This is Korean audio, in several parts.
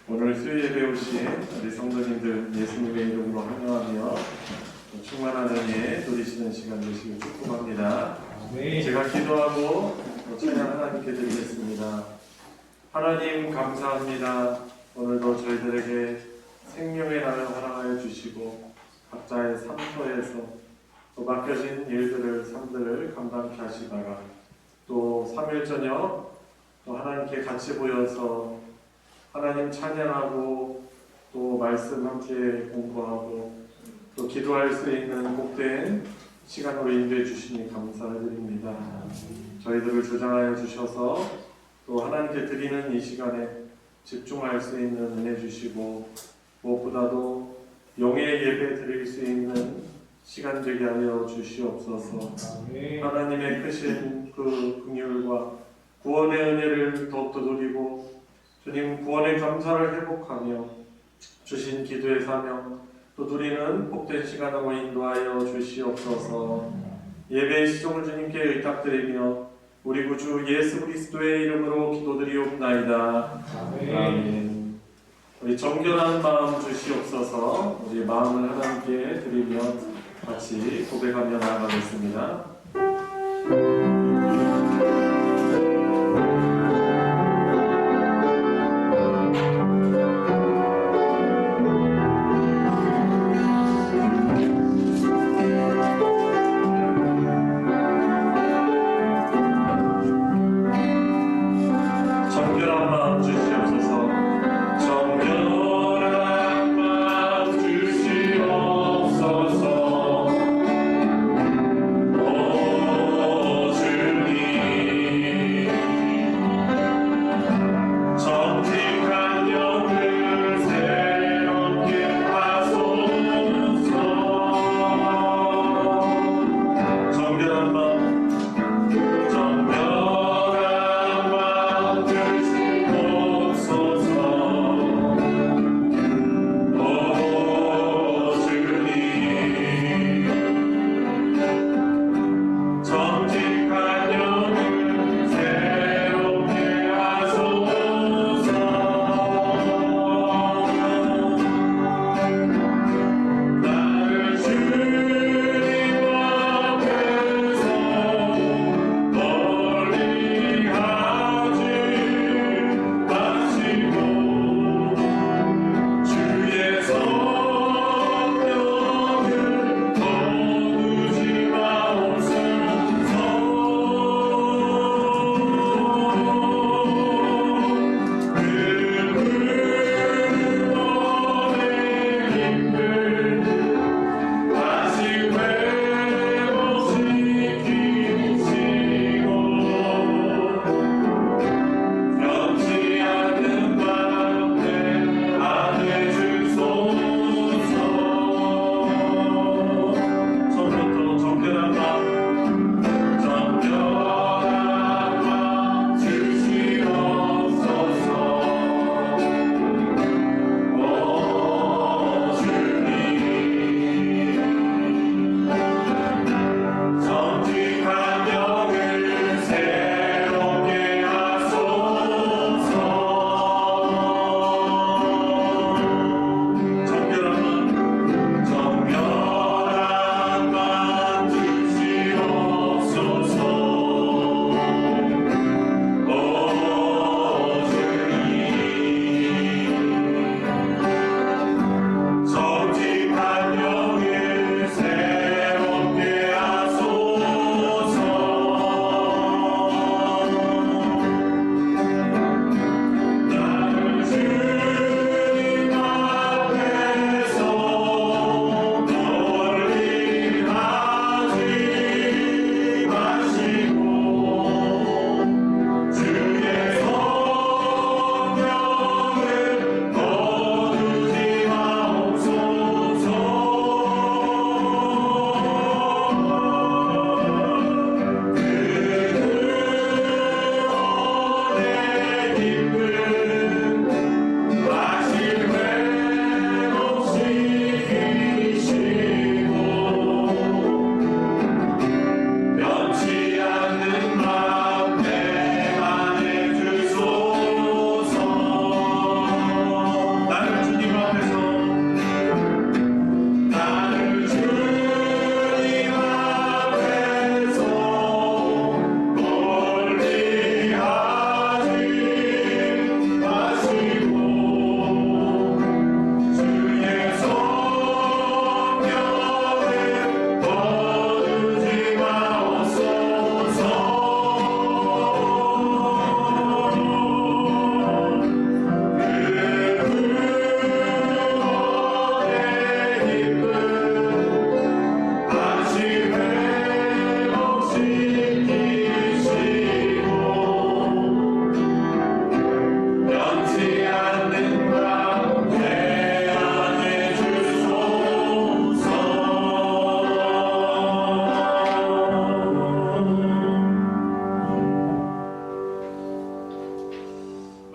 오늘 수요일에 오신 우리 성도님들 예수님의 이름으로 환영하며 충만한 은혜 누리시는 시간 되시길 축복합니다. 제가 기도하고 찬양 하나님께 드리겠습니다. 하나님 감사합니다. 오늘도 저희들에게 생명의 날을 허락하여 주시고 각자의 삶터에서 또 맡겨진 일들을 삶들을 감당케 하시다가 또 3일 저녁 또 하나님께 같이 모여서 하나님 찬양하고 또 말씀 함께 공부하고 또 기도할 수 있는 복된 시간으로 인도해 주시니 감사드립니다. 저희들을 주장하여 주셔서 또 하나님께 드리는 이 시간에 집중할 수 있는 은혜 주시고 무엇보다도 영의 예배 드릴 수 있는 시간 되게 하여 주시옵소서. 하나님의 크신 그 긍휼과 구원의 은혜를 더욱더 누리고 주님 구원의 감사를 회복하며 주신 기도의 사명 또 누리는 복된 시간으로 인도하여 주시옵소서. 예배의 시종을 주님께 의탁드리며 우리 구주 예수 그리스도의 이름으로 기도드리옵나이다. 아멘. 우리 정결한 마음 주시옵소서. 우리 마음을 하나님께 드리며 같이 고백하며 나아가겠습니다. 주시옵소서.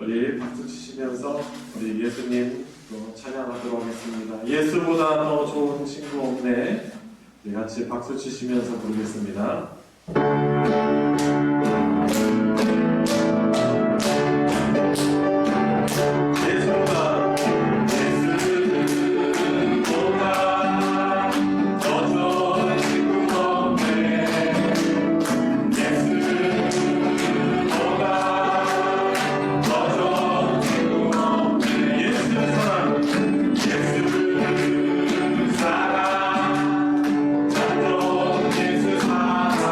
우리 박수 치시면서 우리 예수님 또 찬양하도록 하겠습니다. 예수보다 더 좋은 친구 없네. 우리 같이 박수 치시면서 부르겠습니다. 예수 사랑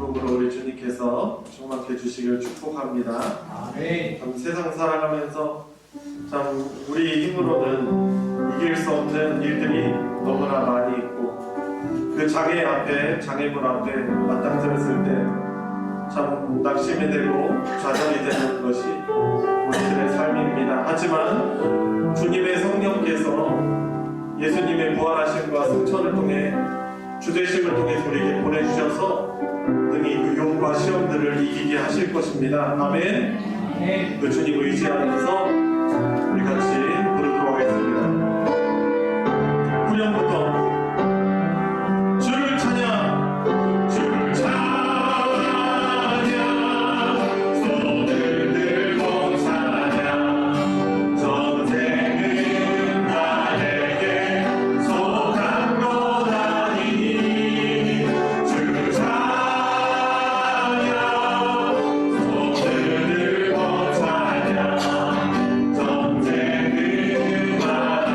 기쁨으로 우리 주님께서 충만케 주시길 축복합니다. 아멘. 참 세상 살아가면서 참 우리 힘으로는 이길 수 없는 일들이 너무나 많이 있고 그 장애 앞에 장애물 앞에 맞닥뜨렸을 때 참 낙심이 되고 좌절이 되는 것이 우리들의 삶입니다. 하지만 주님의 성령께서 예수님의 부활하심과 승천을 통해 주되심을 통해서 우리에게 보내주셔서 등이 그 유혹과 시험들을 이기게 하실 것입니다. 아멘. 아멘. 그 주님 의지하면서 우리 같이 부르도록 하겠습니다. 후렴부터 주를 찬양, 주를 찬양, 손을 들고 찬양, 전쟁은 나에게 속한 것 아니니 주를 찬양, 손을 들고 찬양, 전쟁은 나에게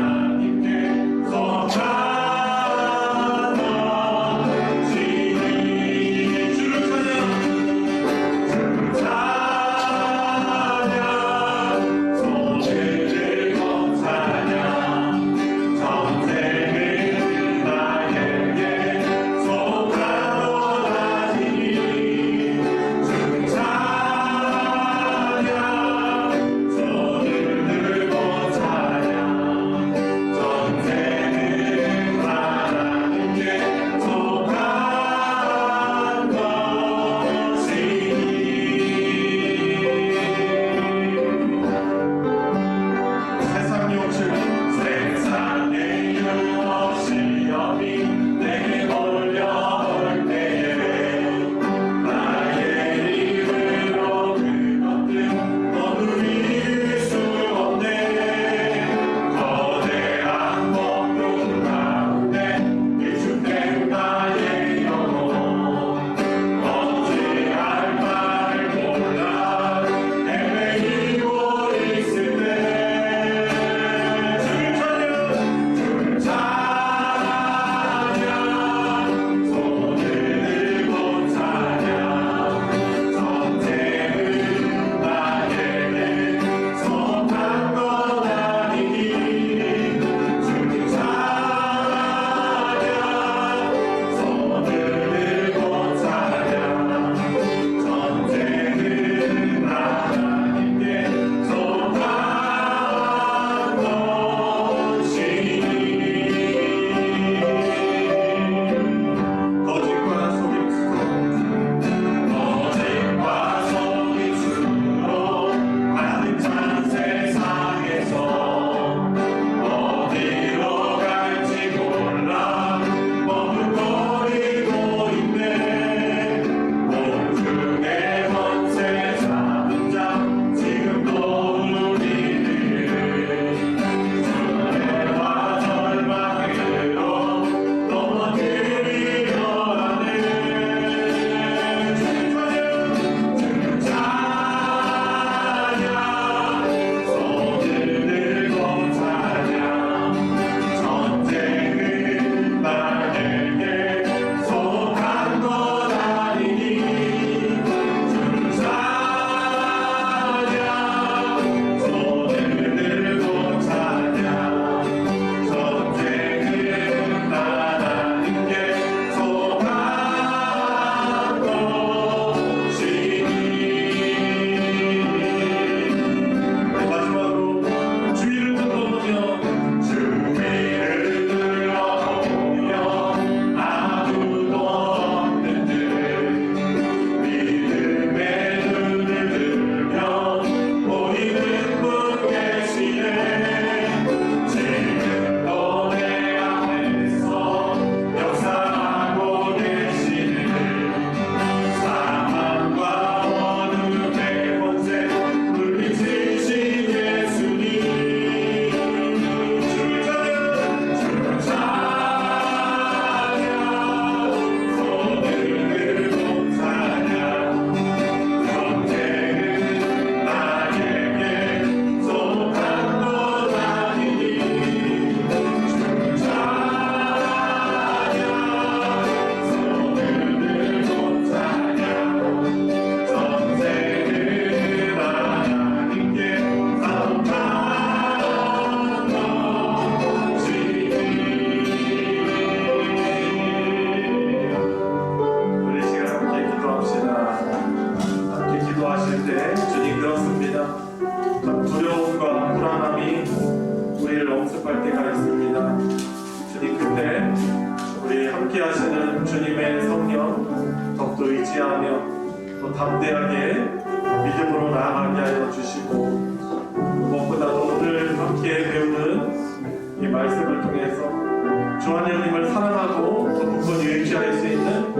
함께 하시는 주님의 성령 더욱더 의지하며 또 담대하게 믿음으로 나아가게 하여 주시고, 무엇보다도 오늘 함께 배우는 이 말씀을 통해서 주 하나님을 사랑하고 또 굳건히 의지할 수 있는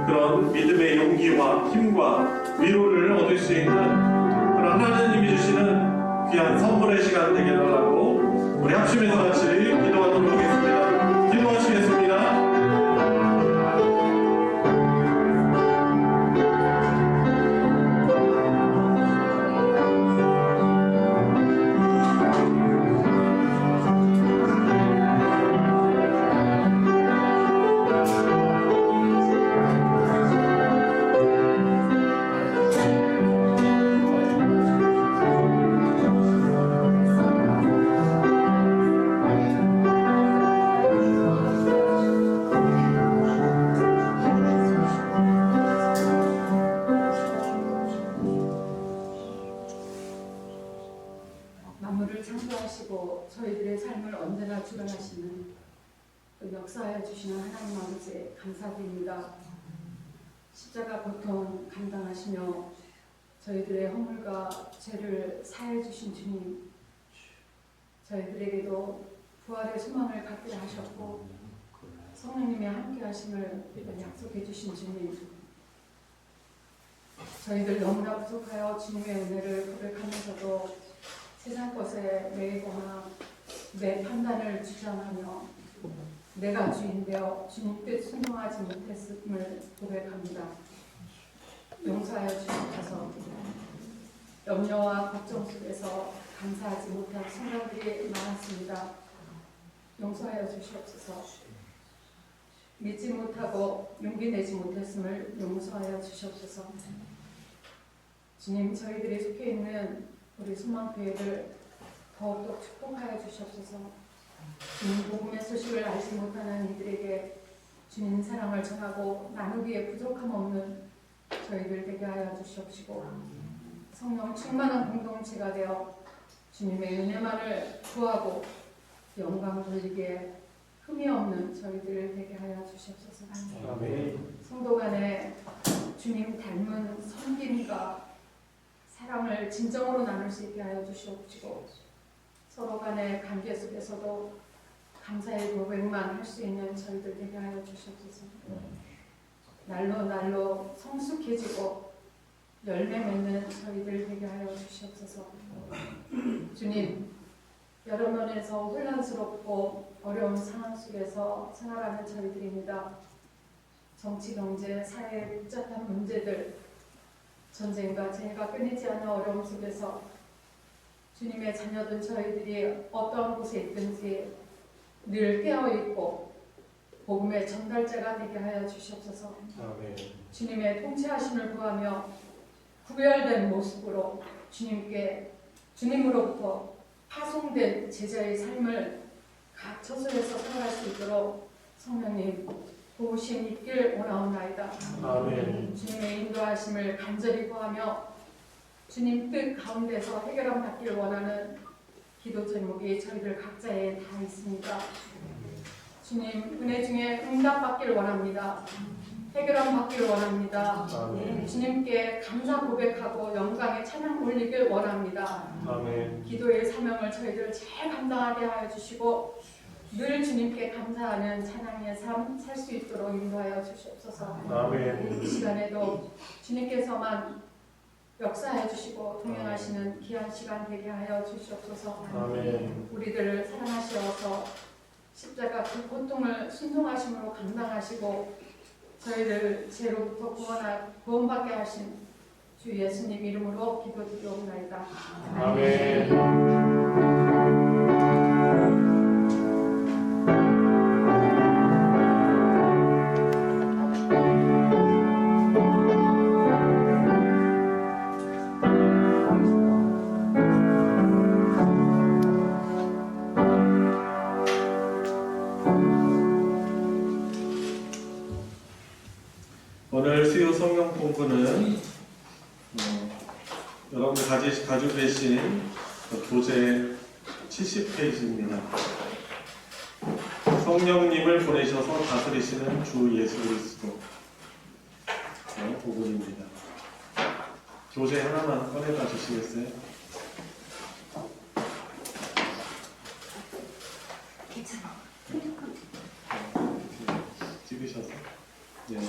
그런 믿음의 용기와 힘과 위로를 얻을 수 있는 그런 하나님이 주시는 귀한 선물의 시간 되게 달라고 우리 합심해서 같이 기도하도록 하겠습니다. 기도하시겠습니다. 만물을 창조하시고 저희들의 삶을 언제나 주관하시는 또 역사하여 주시는 하나님 아버지 감사드립니다. 십자가 고통 감당하시며 저희들의 허물과 죄를 사해 주신 주님, 저희들에게도 부활의 소망을 갖게 하셨고 성령님의 함께 하심을 약속해 주신 주님, 저희들 너무나 부족하여 주님의 은혜를 고백하면서도 세상 것에 매이거나 내 판단을 주장하며 내가 주인되어 주님 뜻 순종하지 못했음을 고백합니다. 용서하여 주시옵소서. 염려와 걱정 속에서 감사하지 못한 순간들이 많았습니다. 용서하여 주시옵소서. 믿지 못하고 용기 내지 못했음을 용서하여 주시옵소서. 주님, 저희들이 속해 있는 우리 소망교회를 더욱더 축복하여 주시옵소서. 주님 복음의 소식을 알지 못하는 이들에게 주님 사랑을 전하고 나누기에 부족함 없는 저희들 되게 하여 주시옵시고, 성령 충만한 공동체가 되어 주님의 은혜만을 구하고 영광 돌리기에 흠이 없는 저희들 되게 하여 주시옵소서. 아멘. 성도 간에 주님 닮은 섬김과 사랑을 진정으로 나눌 수 있게 하여 주시옵시고, 서로 간의 관계 속에서도 감사의 고백만 할 수 있는 저희들 되게 하여 주시옵소서. 날로 날로 성숙해지고 열매 맺는 저희들 되게 하여 주시옵소서. 주님, 여러 면에서 혼란스럽고 어려운 상황 속에서 생활하는 저희들입니다. 정치, 경제, 사회의 복잡한 문제들, 전쟁과 재해가 끊이지 않는 어려움 속에서 주님의 자녀된 저희들이 어떤 곳에 있든지 늘 깨어있고 복음의 전달자가 되게 하여 주시옵소서. 아멘. 주님의 통치하심을 구하며 구별된 모습으로 주님으로부터 파송된 제자의 삶을 각 처소에서 살아갈 수 있도록 성령님 도우심 있길 원하옵나이다. 아멘. 주님의 인도하심을 간절히 구하며 주님 뜻 가운데서 해결함 받길 원하는 기도 제목이 저희들 각자에 다 있습니다. 주님 은혜 중에 응답 받길 원합니다. 해결함 받길 원합니다. 아멘. 주님께 감사 고백하고 영광의 찬양 올리길 원합니다. 아멘. 기도의 사명을 저희들 잘 감당하게 하여 주시고 늘 주님께 감사하는 찬양의 삶 살 수 있도록 인도하여 주시옵소서. 아멘. 이 시간에도 주님께서만 역사해 주시고 동행하시는 귀한 시간 되게 하여 주시옵소서. 아멘. 우리들을 사랑하시어서 십자가 그 고통을 순종하심으로 감당하시고 저희를 죄로부터 구원받게 하신 주 예수님 이름으로 기도드리옵나이다. 아멘. 오늘 수요 성경 공부는 여러분이 가지고 계신 교재 70페이지입니다. 성령님을 보내셔서 다스리시는 주 예수 그리스도 복음입니다. 교재 하나만 꺼내다 주시겠어요? 괜찮아. 찍으셔서. 네,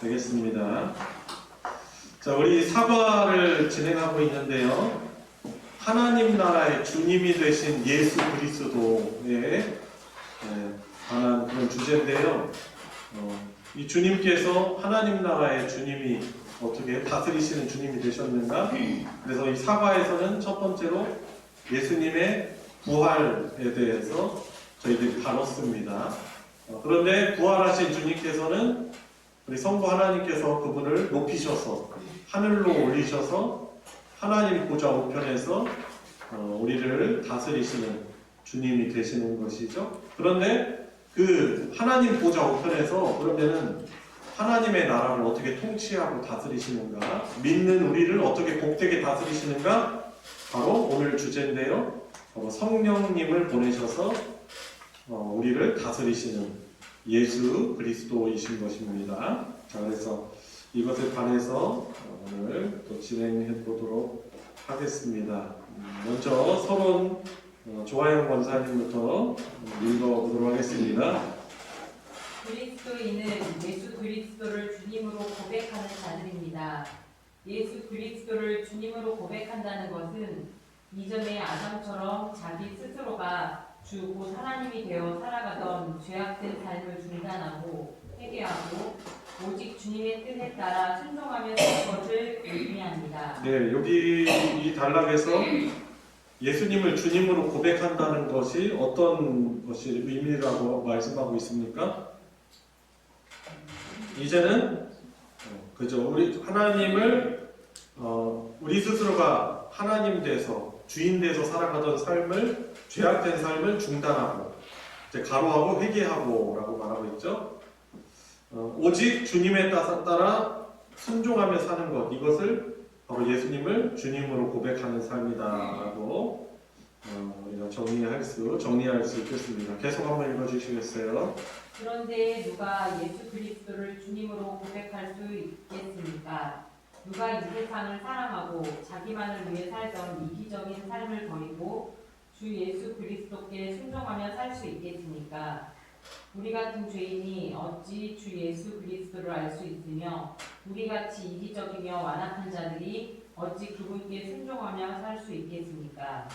알겠습니다. 자, 우리 사과를 진행하고 있는데요. 하나님 나라의 주님이 되신 예수 그리스도에 관한 그런 주제인데요. 이 주님께서 하나님 나라의 주님이 어떻게 다스리시는 주님이 되셨는가? 그래서 이 사과에서는 첫 번째로 예수님의 부활에 대해서 저희들이 다뤘습니다. 그런데 부활하신 주님께서는 우리 성부 하나님께서 그분을 높이셔서 하늘로 올리셔서 하나님 보좌 우편에서 우리를 다스리시는 주님이 되시는 것이죠. 그런데 그 하나님 보좌 우편에서 그러면은 하나님의 나라를 어떻게 통치하고 다스리시는가, 믿는 우리를 어떻게 복되게 다스리시는가, 바로 오늘 주제인데요. 성령님을 보내셔서 우리를 다스리시는 예수 그리스도이신 것입니다. 자, 그래서 이것에 관해서 오늘 또 진행해 보도록 하겠습니다. 먼저 서론 조하영 권사님부터 읽어보도록 하겠습니다. 그리스도인은 예수 그리스도를 주님으로 고백하는 자들입니다. 예수 그리스도를 주님으로 고백한다는 것은 이전의 아담처럼 자기 스스로가 주 곧 하나님이 되어 살아가던 죄악된 삶을 중단하고 회개하고 오직 주님의 뜻에 따라 순종하며 사는 것을 의미합니다. 네, 여기 이 단락에서 예수님을 주님으로 고백한다는 것이 어떤 것이 의미라고 말씀하고 있습니까? 이제는 그죠, 우리 하나님을 우리 스스로가 하나님 돼서 주인 돼서 살아가던 삶을, 죄악된 삶을 중단하고 이제 가로하고 회개하고라고 말하고 있죠. 오직 주님에 따라 순종하며 사는 것, 이것을 바로 예수님을 주님으로 고백하는 삶이다라고 우리가 정리할 수 있겠습니다. 계속 한번 읽어주시겠어요? 그런데 누가 예수 그리스도를 주님으로 고백할 수 있겠습니까? 누가 이 세상을 사랑하고 자기만을 위해 살던 이기적인 삶을 버리고 주 예수 그리스도께 순종하며 살 수 있겠습니까? 우리 같은 죄인이 어찌 주 예수 그리스도를 알 수 있으며 우리같이 이기적이며 완악한 자들이 어찌 그분께 순종하며 살 수 있겠습니까?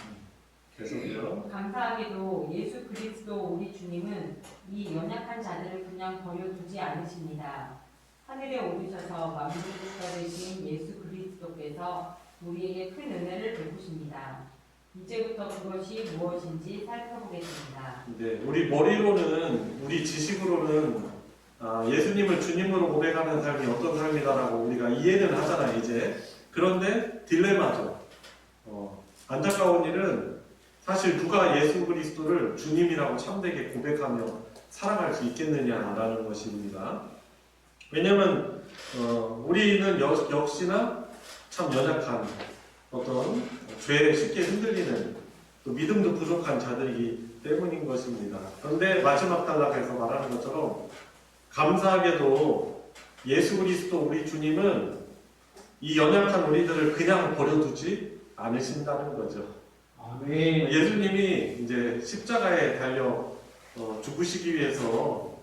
계속요. 감사하게도 예수 그리스도 우리 주님은 이 연약한 자들을 그냥 버려두지 않으십니다. 하늘에 오르셔서 만물을 주관하신 예수 그리스도께서 우리에게 큰 은혜를 베푸십니다. 이제부터 그것이 무엇인지 살펴보겠습니다. 네, 우리 머리로는, 우리 지식으로는 예수님을 주님으로 고백하는 삶이 어떤 삶이다라고 우리가 이해는 하잖아요, 이제. 그런데 딜레마죠. 안타까운 일은 사실 누가 예수 그리스도를 주님이라고 참되게 고백하며 살아갈 수 있겠느냐라는 것입니다. 왜냐하면 우리는 역시나 참 연약한 어떤 죄에 쉽게 흔들리는 또 믿음도 부족한 자들이기 때문인 것입니다. 그런데 마지막 단락에서 말하는 것처럼 감사하게도 예수 그리스도 우리 주님은 이 연약한 우리들을 그냥 버려두지 않으신다는 거죠. 아멘. 예수님이 이제 십자가에 달려 죽으시기 위해서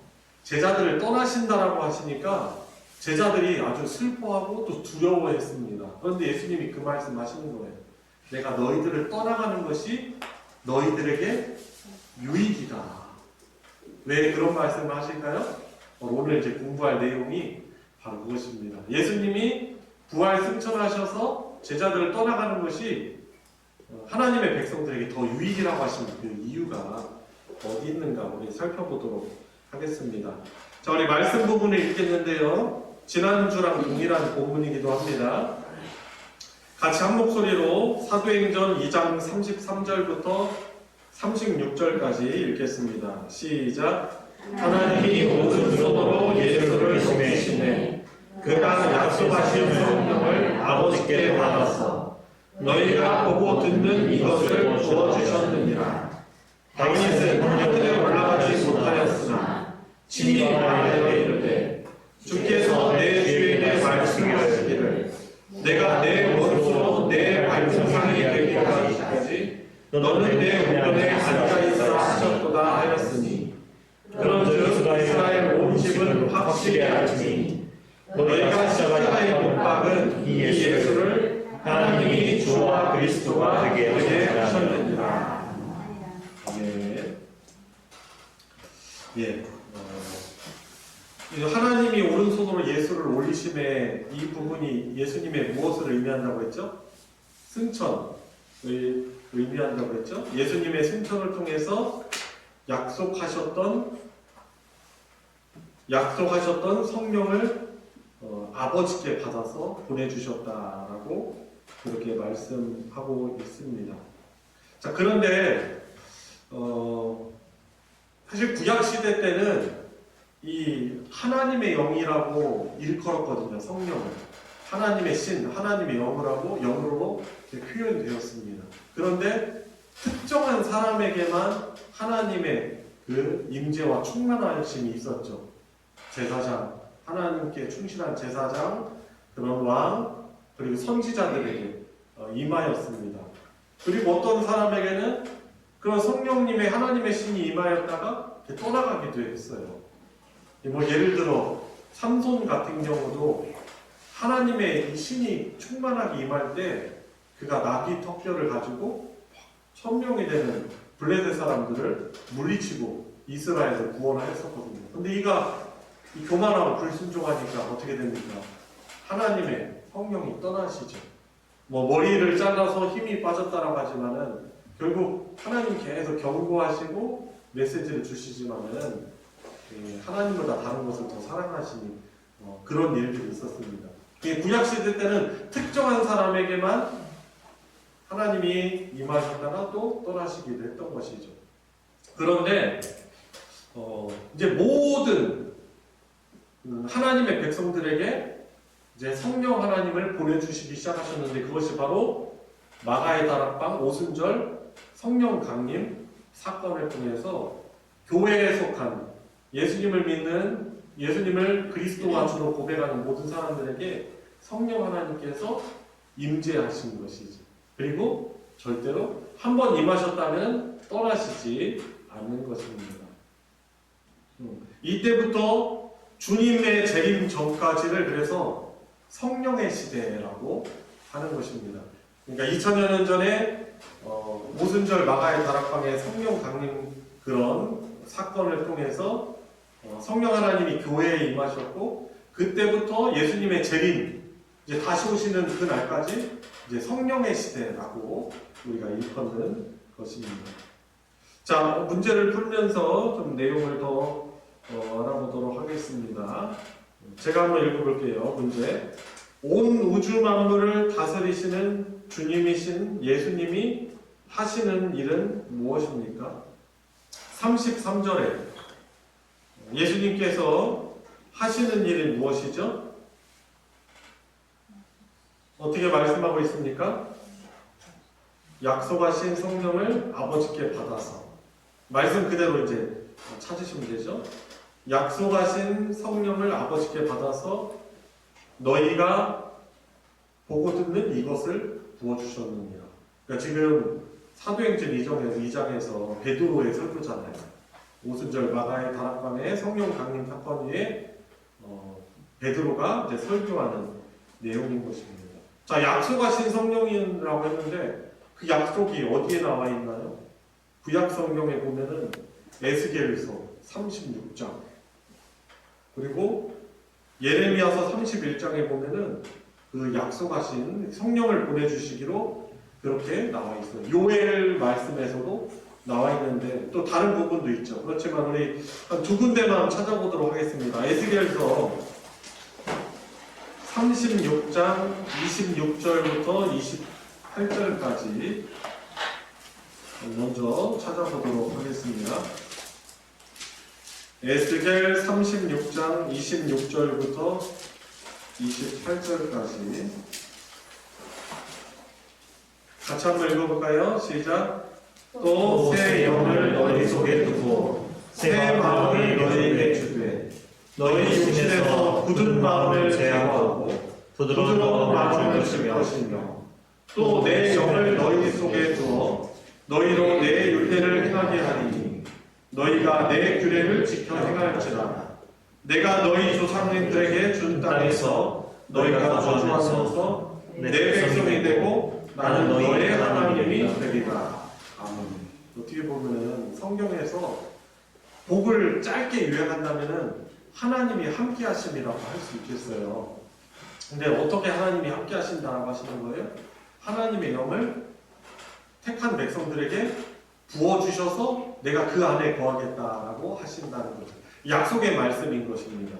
제자들을 떠나신다라고 하시니까 제자들이 아주 슬퍼하고 또 두려워했습니다. 그런데 예수님이 그 말씀 하시는 거예요. 내가 너희들을 떠나가는 것이 너희들에게 유익이다. 왜 그런 말씀을 하실까요? 오늘 이제 공부할 내용이 바로 그것입니다. 예수님이 부활 승천하셔서 제자들을 떠나가는 것이 하나님의 백성들에게 더 유익이라고 하시는 그 이유가 어디 있는가 우리 살펴보도록 하겠습니다. 자, 우리 말씀 부분을 읽겠는데요. 지난주랑 동일한 본문이기도 합니다. 같이 한 목소리로 사도행전 2장 33절부터 36절까지 읽겠습니다. 시작. 하나님이 오른손으로 예수를 보내시네. 그가 약속하신 성령을 아버지께 받았어. 너희가 보고 듣는 이것을 부어주셨느니라. 다윗은 하늘에 올라가지 못하였으나 확실히 알지니 너희가 십자가에 못 박은 이 예수를 하나님이 주와 그리스도가 되게 하셨느니라. 예. 예. 하나님이 오른손으로 예수를 올리심에 이 부분이 예수님의 무엇을 의미한다고 했죠? 승천을 의미한다고 했죠? 예수님의 승천을 통해서 약속하셨던 성령을 아버지께 받아서 보내주셨다라고 그렇게 말씀하고 있습니다. 자, 그런데 사실 구약 시대 때는 이 하나님의 영이라고 일컬었거든요. 성령을 하나님의 신, 하나님의 영으로 표현되었습니다. 그런데 특정한 사람에게만 하나님의 그 임재와 충만하심이 있었죠. 제사장, 하나님께 충실한 제사장, 그런 왕, 그리고 선지자들에게 임하였습니다. 그리고 어떤 사람에게는 그런 성령님의 하나님의 신이 임하였다가 떠나가기도 했어요. 뭐 예를 들어 삼손 같은 경우도 하나님의 신이 충만하게 임할 때 그가 나귀 턱뼈를 가지고 1000명이 되는 블레셋 사람들을 물리치고 이스라엘을 구원하였었거든요. 근데 이가 교만하고 불순종하니까 어떻게 됩니까? 하나님의 성령이 떠나시죠. 뭐 머리를 잘라서 힘이 빠졌다라고 하지만은 결국 하나님 계속 경고하시고 메시지를 주시지만은 하나님보다 다른 것을 더 사랑하시니 그런 일들이 있었습니다. 구약 시대 때는 특정한 사람에게만 하나님이 임하셨다가 또 떠나시기도 했던 것이죠. 그런데 이제 모든 하나님의 백성들에게 이제 성령 하나님을 보내주시기 시작하셨는데 그것이 바로 마가의 다락방 오순절 성령 강림 사건을 통해서 교회에 속한 예수님을 믿는 예수님을 그리스도와 주로 고백하는 모든 사람들에게 성령 하나님께서 임재하신 것이죠. 그리고 절대로 한 번 임하셨다면 떠나시지 않는 것입니다. 이때부터 주님의 재림 전까지를 그래서 성령의 시대라고 하는 것입니다. 그러니까 2000여 년 전에 오순절 마가의 다락방의 성령 강림 그런 사건을 통해서 성령 하나님이 교회에 임하셨고 그때부터 예수님의 재림 이제 다시 오시는 그 날까지 이제 성령의 시대라고 우리가 일컫는 것입니다. 자, 문제를 풀면서 좀 내용을 더 알아보도록 하겠습니다. 제가 한번 읽어볼게요. 문제. 온 우주 만물을 다스리시는 주님이신 예수님이 하시는 일은 무엇입니까? 33절에 예수님께서 하시는 일이 무엇이죠? 어떻게 말씀하고 있습니까? 약속하신 성령을 아버지께 받아서 말씀 그대로 이제 찾으시면 되죠. 약속하신 성령을 아버지께 받아서 너희가 보고 듣는 이것을 부어주셨느니라. 그러니까 지금 사도행전 2장에서 베드로의 설교잖아요. 오순절 마가의 다락방의 성령 강림 사건 위에 베드로가 이제 설교하는 내용인 것입니다. 자, 약속하신 성령이라고 했는데 그 약속이 어디에 나와 있나요? 구약 성경에 보면은 에스겔서 36장 그리고 예레미야서 31장에 보면은 그 약속하신 성령을 보내주시기로 그렇게 나와 있어요. 요엘 말씀에서도 나와 있는데 또 다른 부분도 있죠. 그렇지만 우리 한 두 군데만 찾아보도록 하겠습니다. 에스겔서 36장 26절부터 28절까지 먼저 찾아보도록 하겠습니다. 에스겔 36장 26절부터 28절까지 같이 한번 읽어볼까요? 시작. 또 새 영을 너희 속에 두고 새 마음을 너희에게 주되 너희 육신에서 굳은 마음을 제하고 부드러운 마음을 줄 것이며 또 내 영을 너희 속에 두어 너희로 내 율례를 행하게 하리니 너희가 내 규례를 지켜 행할지라. 내가 너희 조상들에게 준 땅에서 너희가 거주하면서 내 백성이 되고 나는 너희의 하나님이 되리라. 아멘. 어떻게 보면은 성경에서 복을 짧게 요약한다면은 하나님이 함께 하심이라고 할 수 있겠어요. 근데 어떻게 하나님이 함께 하신다고 하시는 거예요? 하나님의 영을 택한 백성들에게 부어주셔서 내가 그 안에 거하겠다라고 하신다는 거죠. 약속의 말씀인 것입니다.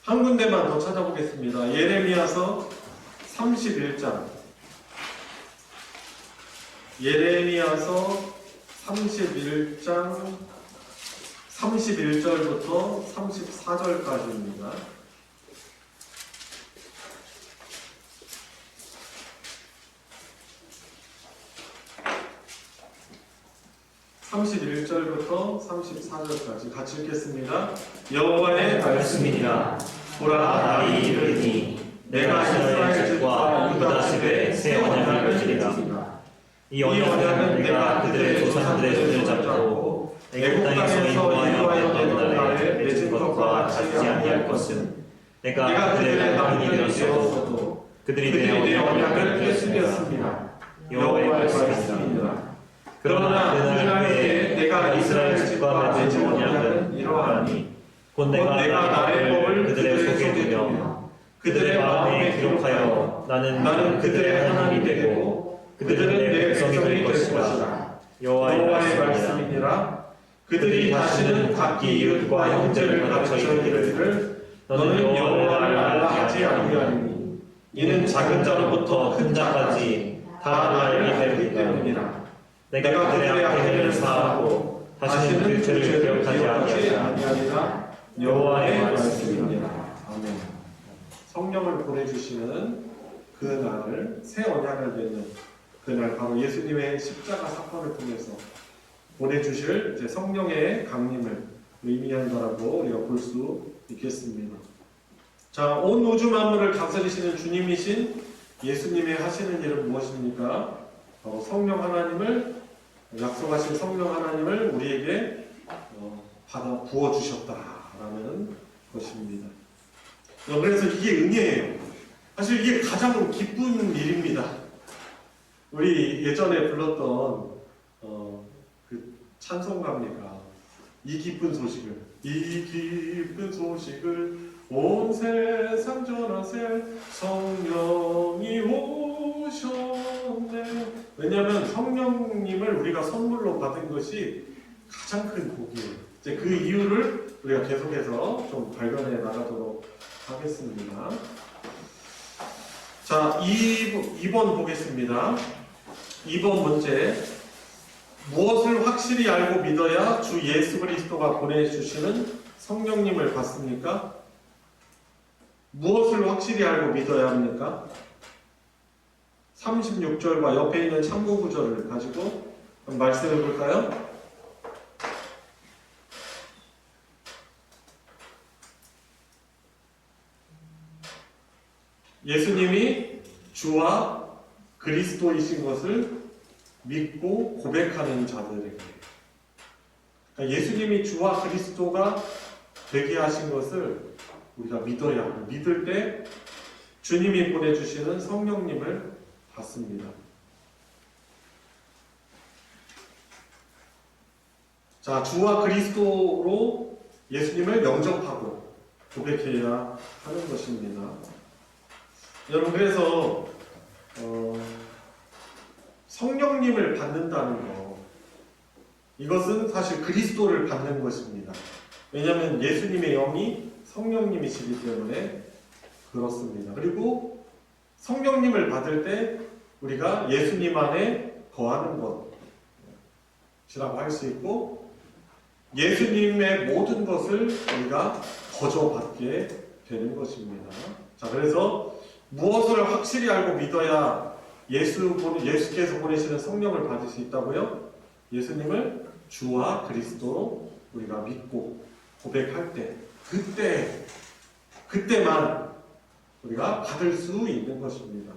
한 군데만 더 찾아보겠습니다. 예레미야서 31장. 예레미야서 31장 31절부터 34절까지입니다. (31절부터) (34절까지) 같이 읽겠습니다. 여호와의 말씀이니라. 보라, 나이 이르니 내가 이스라엘 집과 유다 집에 새 언약을 맺으리라. 이 언약은 내가 그들의 조상들의 손을 잡고 애굽 땅에서 인도하여 내는 날에 맺은 것과 같지 아니할 것은 내가 그들의 하나님이 되었어도 그들이 내 언약을 깨뜨렸습니다. 여호와의 말씀이니라. 그러나 그날 때에 내가 이스라엘 집과 맺은 언약은 이러하니 곧 내가 나의 법을 그들의 속에 두며 그들의 마음에 기록하여 나는 그들의 하나님이 되고 그들은 내 백성이 될 것이라. 여호와의 말씀이니라. 그들이 다시는 각기 이웃과 형제를 가르쳐 이르기를 너는 여호와를 알라 하지 아니하리니 이는 작은 자로부터 큰 자까지 다 알게 되기 때문이라. 내가 그들의 악행을 사하고 다시는 그 죄를 기억하지 아니하리라. 여호와의 말씀이니라. 아멘. 성령을 보내주시는 그 날을 새 언약을 맺는 그날 바로 예수님의 십자가 사건을 통해서 보내주실 이제 성령의 강림을 의미한다라고 우리가 볼 수 있겠습니다. 자, 온 우주 만물을 다스리시는 주님이신 예수님의 하시는 일은 무엇입니까? 성령 하나님을 약속하신 성령 하나님을 우리에게 받아 부어 주셨다라는 것입니다. 그래서 이게 은혜예요. 사실 이게 가장 기쁜 일입니다. 우리 예전에 불렀던 그 찬송가입니까? 이 기쁜 소식을 온 세상 전하세 성령이 오셨네. 왜냐하면 성령님을 우리가 선물로 받은 것이 가장 큰 복이에요. 이제 그 이유를 우리가 계속해서 좀 발견해 나가도록 하겠습니다. 자, 2번 보겠습니다. 2번 문제. 무엇을 확실히 알고 믿어야 주 예수 그리스도가 보내주시는 성령님을 받습니까? 무엇을 확실히 알고 믿어야 합니까? 36절과 옆에 있는 참고 구절을 가지고 말씀해 볼까요? 예수님이 주와 그리스도이신 것을 믿고 고백하는 자들에게, 그러니까 예수님이 주와 그리스도가 되게 하신 것을 우리가 믿어야 하고, 믿을 때 주님이 보내주시는 성령님을 받습니다. 자, 주와 그리스도로 예수님을 영접하고 고백해야 하는 것입니다. 여러분, 그래서 성령님을 받는다는 것, 이것은 사실 그리스도를 받는 것입니다. 왜냐하면 예수님의 영이 성령님이시기 때문에 그렇습니다. 그리고 성령님을 받을 때 우리가 예수님 안에 거하는 것이라고 할 수 있고, 예수님의 모든 것을 우리가 거저받게 되는 것입니다. 자, 그래서 무엇을 확실히 알고 믿어야 예수께서 보내시는 성령을 받을 수 있다고요? 예수님을 주와 그리스도로 우리가 믿고 고백할 때, 그때만 우리가 받을 수 있는 것입니다.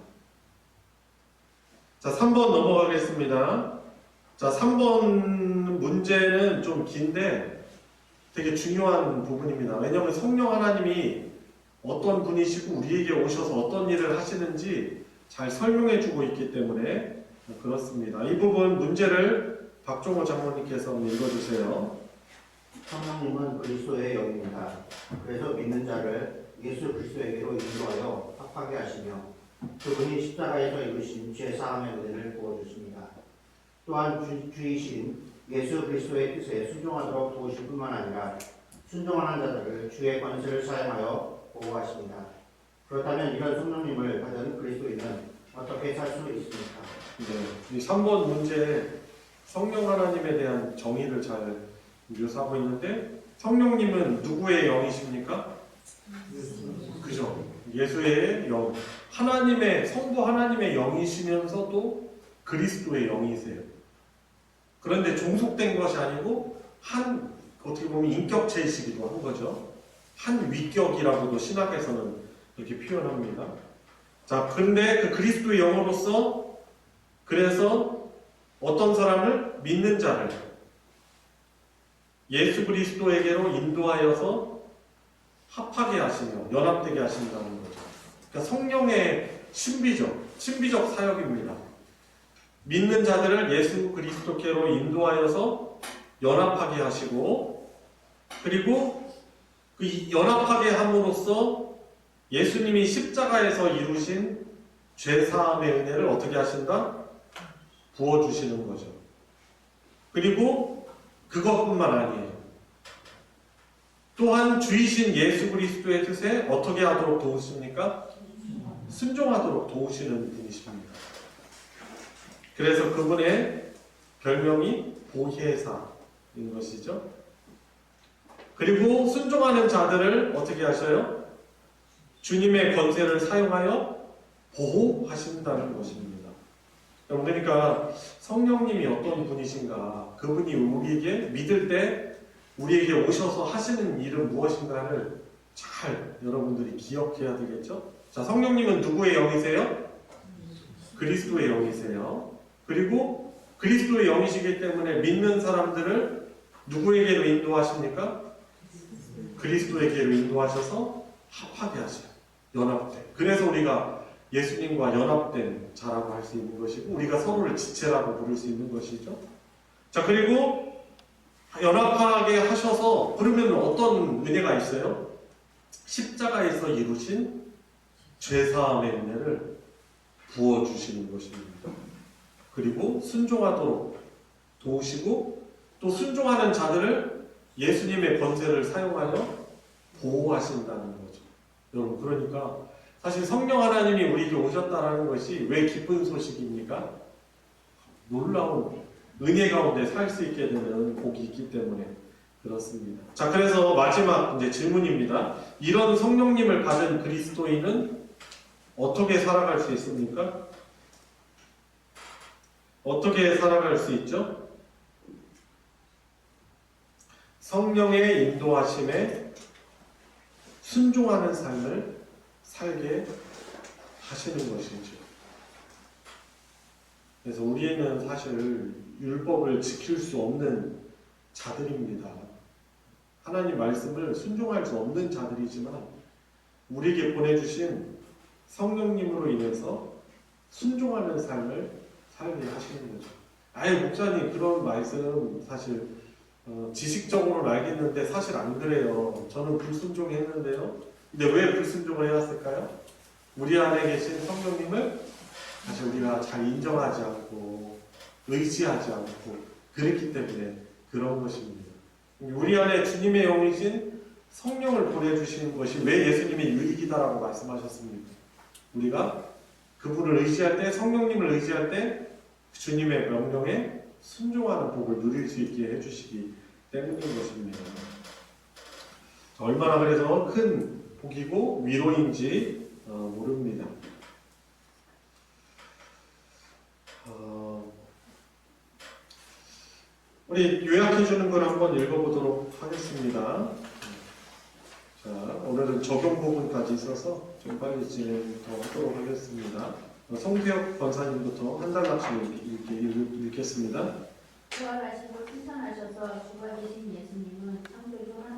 자, 3번 넘어가겠습니다. 자, 3번 문제는 좀 긴데 되게 중요한 부분입니다. 왜냐하면 성령 하나님이 어떤 분이시고 우리에게 오셔서 어떤 일을 하시는지 잘 설명해주고 있기 때문에 그렇습니다. 이 부분 문제를 박종호 장로님께서 한번 읽어주세요. 성령님은 그리스도의 영입니다. 그래서 믿는 자를 예수 그리스도에게로 인도하여 합하게 하시며 그분이 십자가에서 이루신 죄 사함의 은혜를 부어주십니다. 또한 주이신 예수 그리스도의 뜻에 순종하도록 도우실 뿐만 아니라 순종하는 자들을 주의 권세를 사용하여 보호하십니다. 그렇다면 이런 성령님을 받은 그리스도인은 어떻게 살 수 있습니까? 네, 이 3번 문제 성령 하나님에 대한 정의를 잘 묘사하고 있는데 성령님은 누구의 영이십니까? 그죠? 예수의 영, 하나님의 성부 하나님의 영이시면서도 그리스도의 영이세요. 그런데 종속된 것이 아니고 한 어떻게 보면 인격체이시기도 한 거죠. 한 위격이라고도 신학에서는 이렇게 표현합니다. 자, 근데 그 그리스도의 영으로서 그래서 어떤 사람을 믿는 자를 예수 그리스도에게로 인도하여서 합하게 하시며 연합되게 하신다는 거죠. 그러니까 성령의 신비적 사역입니다. 믿는 자들을 예수 그리스도께로 인도하여서 연합하게 하시고 그리고 그 연합하게 함으로써 예수님이 십자가에서 이루신 죄사함의 은혜를 어떻게 하신다? 부어주시는 거죠. 그리고 그것뿐만 아니에요. 또한 주이신 예수 그리스도의 뜻에 어떻게 하도록 도우십니까? 순종하도록 도우시는 분이십니다. 그래서 그분의 별명이 보혜사인 것이죠. 그리고 순종하는 자들을 어떻게 하셔요? 주님의 권세를 사용하여 보호하신다는 것입니다. 그러니까 성령님이 어떤 분이신가, 그분이 우리에게 믿을 때 우리에게 오셔서 하시는 일은 무엇인가를 잘 여러분들이 기억해야 되겠죠? 자, 성령님은 누구의 영이세요? 그리스도의 영이세요. 그리고 그리스도의 영이시기 때문에 믿는 사람들을 누구에게로 인도하십니까? 그리스도에게로 인도하셔서 합하게 하셔요. 연합돼. 그래서 우리가 예수님과 연합된 자라고 할 수 있는 것이고 우리가 서로를 지체라고 부를 수 있는 것이죠. 자, 그리고 연합하게 하셔서 그러면 어떤 은혜가 있어요? 십자가에서 이루신 죄사함의 은혜를 부어주시는 것입니다. 그리고 순종하도록 도우시고 또 순종하는 자들을 예수님의 권세를 사용하여 보호하신다는 거죠. 여러분, 그러니까 사실 성령 하나님이 우리에게 오셨다는 것이 왜 기쁜 소식입니까? 놀라운 은혜 가운데 살 수 있게 되는 복이 있기 때문에 그렇습니다. 자, 그래서 마지막 이제 질문입니다. 이런 성령님을 받은 그리스도인은 어떻게 살아갈 수 있습니까? 어떻게 살아갈 수 있죠? 성령의 인도하심에 순종하는 삶을 살게 하시는 것이죠. 그래서 우리는 사실 율법을 지킬 수 없는 자들입니다. 하나님 말씀을 순종할 수 없는 자들이지만 우리에게 보내주신 성령님으로 인해서 순종하는 삶을 살게 하시는 거죠. 아예 목사님 그런 말씀 사실 지식적으로는 알겠는데 사실 안 그래요. 저는 불순종했는데요. 근데 왜 불순종을 해왔을까요? 우리 안에 계신 성령님을 사실 우리가 잘 인정하지 않고 의지하지 않고 그랬기 때문에 그런 것입니다. 우리 안에 주님의 영이신 성령을 보내주시는 것이 왜 예수님의 유익이다라고 말씀하셨습니까? 우리가 그분을 의지할 때, 성령님을 의지할 때 주님의 명령에 순종하는 복을 누릴 수 있게 해주시기 때문인 것입니다. 얼마나 그래서 큰 복이고 위로인지 모릅니다. 우리 요약해주는 걸 한번 읽어보도록 하겠습니다. 자, 오늘은 적용 부분까지 있어서 좀 빨리 진행하도록 하겠습니다. 송태혁 권사님부터 한 단락씩 읽겠습니다. 부활하시고 승천하셔서 죽어 계신 예수님은 창조주 하나님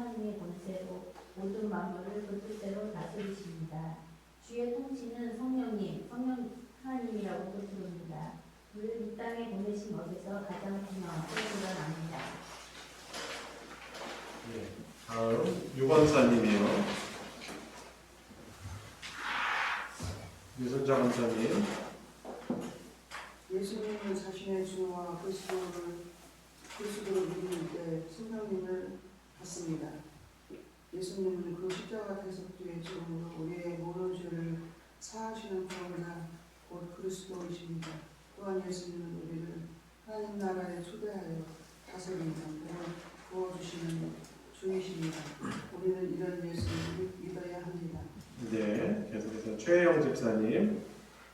세우시는 성령님, 성령 하나님이라고도 부릅니다. 그를 이 땅에 보내신 것에서 가장 중요하고 드러납니다. 네. 다음 유권사님이요. 유순자 권사님. 예수님은 자신의 주와 그리스도를 믿을 때 성령님을 받습니다. 예수님은 그 십자가 대속 뒤에 죽음으로 우리의 모든 죄를 사하시는 구원자 곧 그리스도이십니다. 또한 예수님은 우리를 하나님 나라에 초대하여 다스리는 복을 부어주시는 주이십니다. 우리는 이런 예수님을 믿어야 합니다. 네, 계속해서 최혜영 집사님.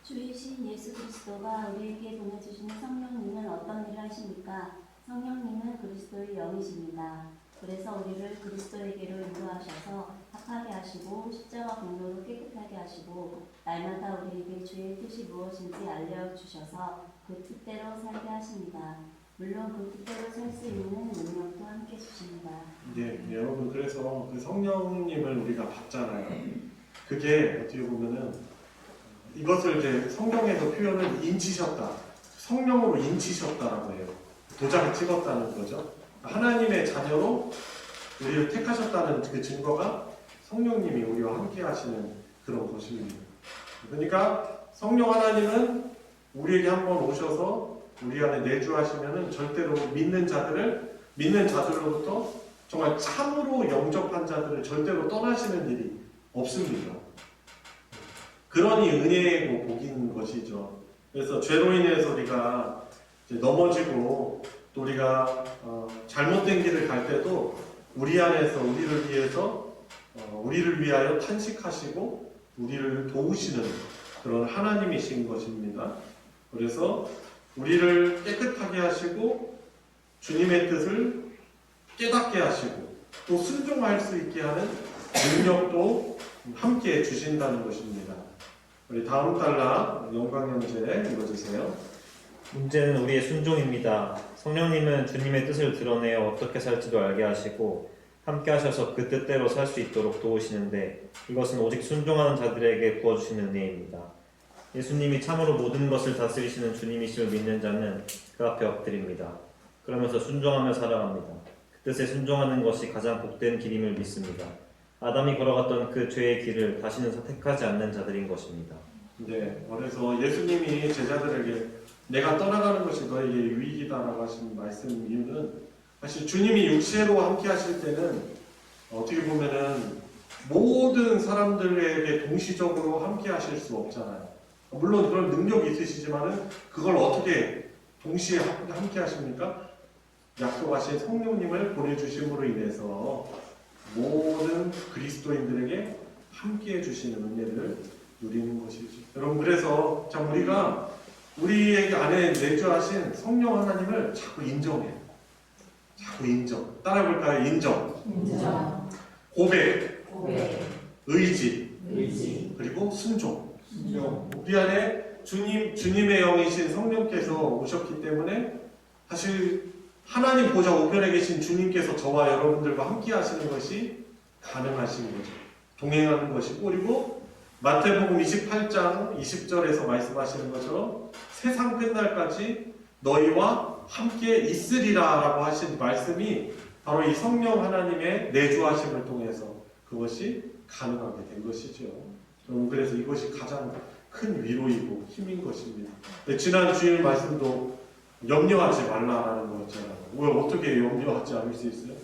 주이신 예수 그리스도가 우리에게 보내주시는 성령님은 어떤 일을 하십니까? 성령님은 그리스도의 영이십니다. 그래서 우리를 그리스도에게로 인도하셔서 합하게 하시고 십자가 공로로 깨끗하게 하시고 날마다 우리에게 주의 뜻이 무엇인지 알려주셔서 그 뜻대로 살게 하십니다. 물론 그 뜻대로 살 수 있는 능력도 함께 주십니다. 네, 여러분 그래서 그 성령님을 우리가 받잖아요. 그게 어떻게 보면은 이것을 이제 성경에서 표현을 인치셨다, 성령으로 인치셨다라고 해요. 도장을 찍었다는 거죠. 하나님의 자녀로 우리를 택하셨다는 그 증거가 성령님이 우리와 함께 하시는 그런 것입니다. 그러니까 성령 하나님은 우리에게 한번 오셔서 우리 안에 내주하시면은 절대로 믿는 자들로부터 정말 참으로 영접한 자들을 절대로 떠나시는 일이 없습니다. 그러니 은혜고 복인 것이죠. 그래서 죄로 인해서 우리가 이제 넘어지고 또 우리가 잘못된 길을 갈 때도 우리 안에서 우리를 위해서 우리를 위하여 탄식하시고 우리를 도우시는 그런 하나님이신 것입니다. 그래서 우리를 깨끗하게 하시고 주님의 뜻을 깨닫게 하시고 또 순종할 수 있게 하는 능력도 함께 주신다는 것입니다. 우리 다음 달락 영광형제 읽어주세요. 문제는 우리의 순종입니다. 성령님은 주님의 뜻을 드러내어 어떻게 살지도 알게 하시고 함께 하셔서 그 뜻대로 살 수 있도록 도우시는데 이것은 오직 순종하는 자들에게 부어주시는 은혜입니다. 예수님이 참으로 모든 것을 다스리시는 주님이심을 믿는 자는 그 앞에 엎드립니다. 그러면서 순종하며 살아갑니다. 그 뜻에 순종하는 것이 가장 복된 길임을 믿습니다. 아담이 걸어갔던 그 죄의 길을 다시는 선택하지 않는 자들인 것입니다. 네, 그래서 예수님이 제자들에게 내가 떠나가는 것이 너에게 유익이다라고 하신 말씀 이유는 사실 주님이 육체로 함께 하실 때는 어떻게 보면은 모든 사람들에게 동시적으로 함께 하실 수 없잖아요. 물론 그런 능력이 있으시지만은 그걸 어떻게 동시에 함께 하십니까? 약속하신 성령님을 보내주심으로 인해서 모든 그리스도인들에게 함께 해주시는 은혜를 누리는 것이죠. 여러분 그래서 참 우리가 우리에게 안에 내주하신 성령 하나님을 자꾸 인정해요. 자꾸 인정. 따라해볼까요? 인정. 고백. 의지. 그리고 순종. 우리 안에 주님의 영이신 성령께서 오셨기 때문에 사실 하나님 보좌 우편에 계신 주님께서 저와 여러분들과 함께 하시는 것이 가능하신 거죠. 동행하는 것이고 그리고 마태복음 28장 20절에서 말씀하시는 것처럼 세상 끝날까지 너희와 함께 있으리라 라고 하신 말씀이 바로 이 성령 하나님의 내주하심을 통해서 그것이 가능하게 된 것이죠. 그래서 이것이 가장 큰 위로이고 힘인 것입니다. 지난 주일 말씀도 염려하지 말라라는 거였잖아요. 왜 어떻게 염려하지 않을 수 있어요?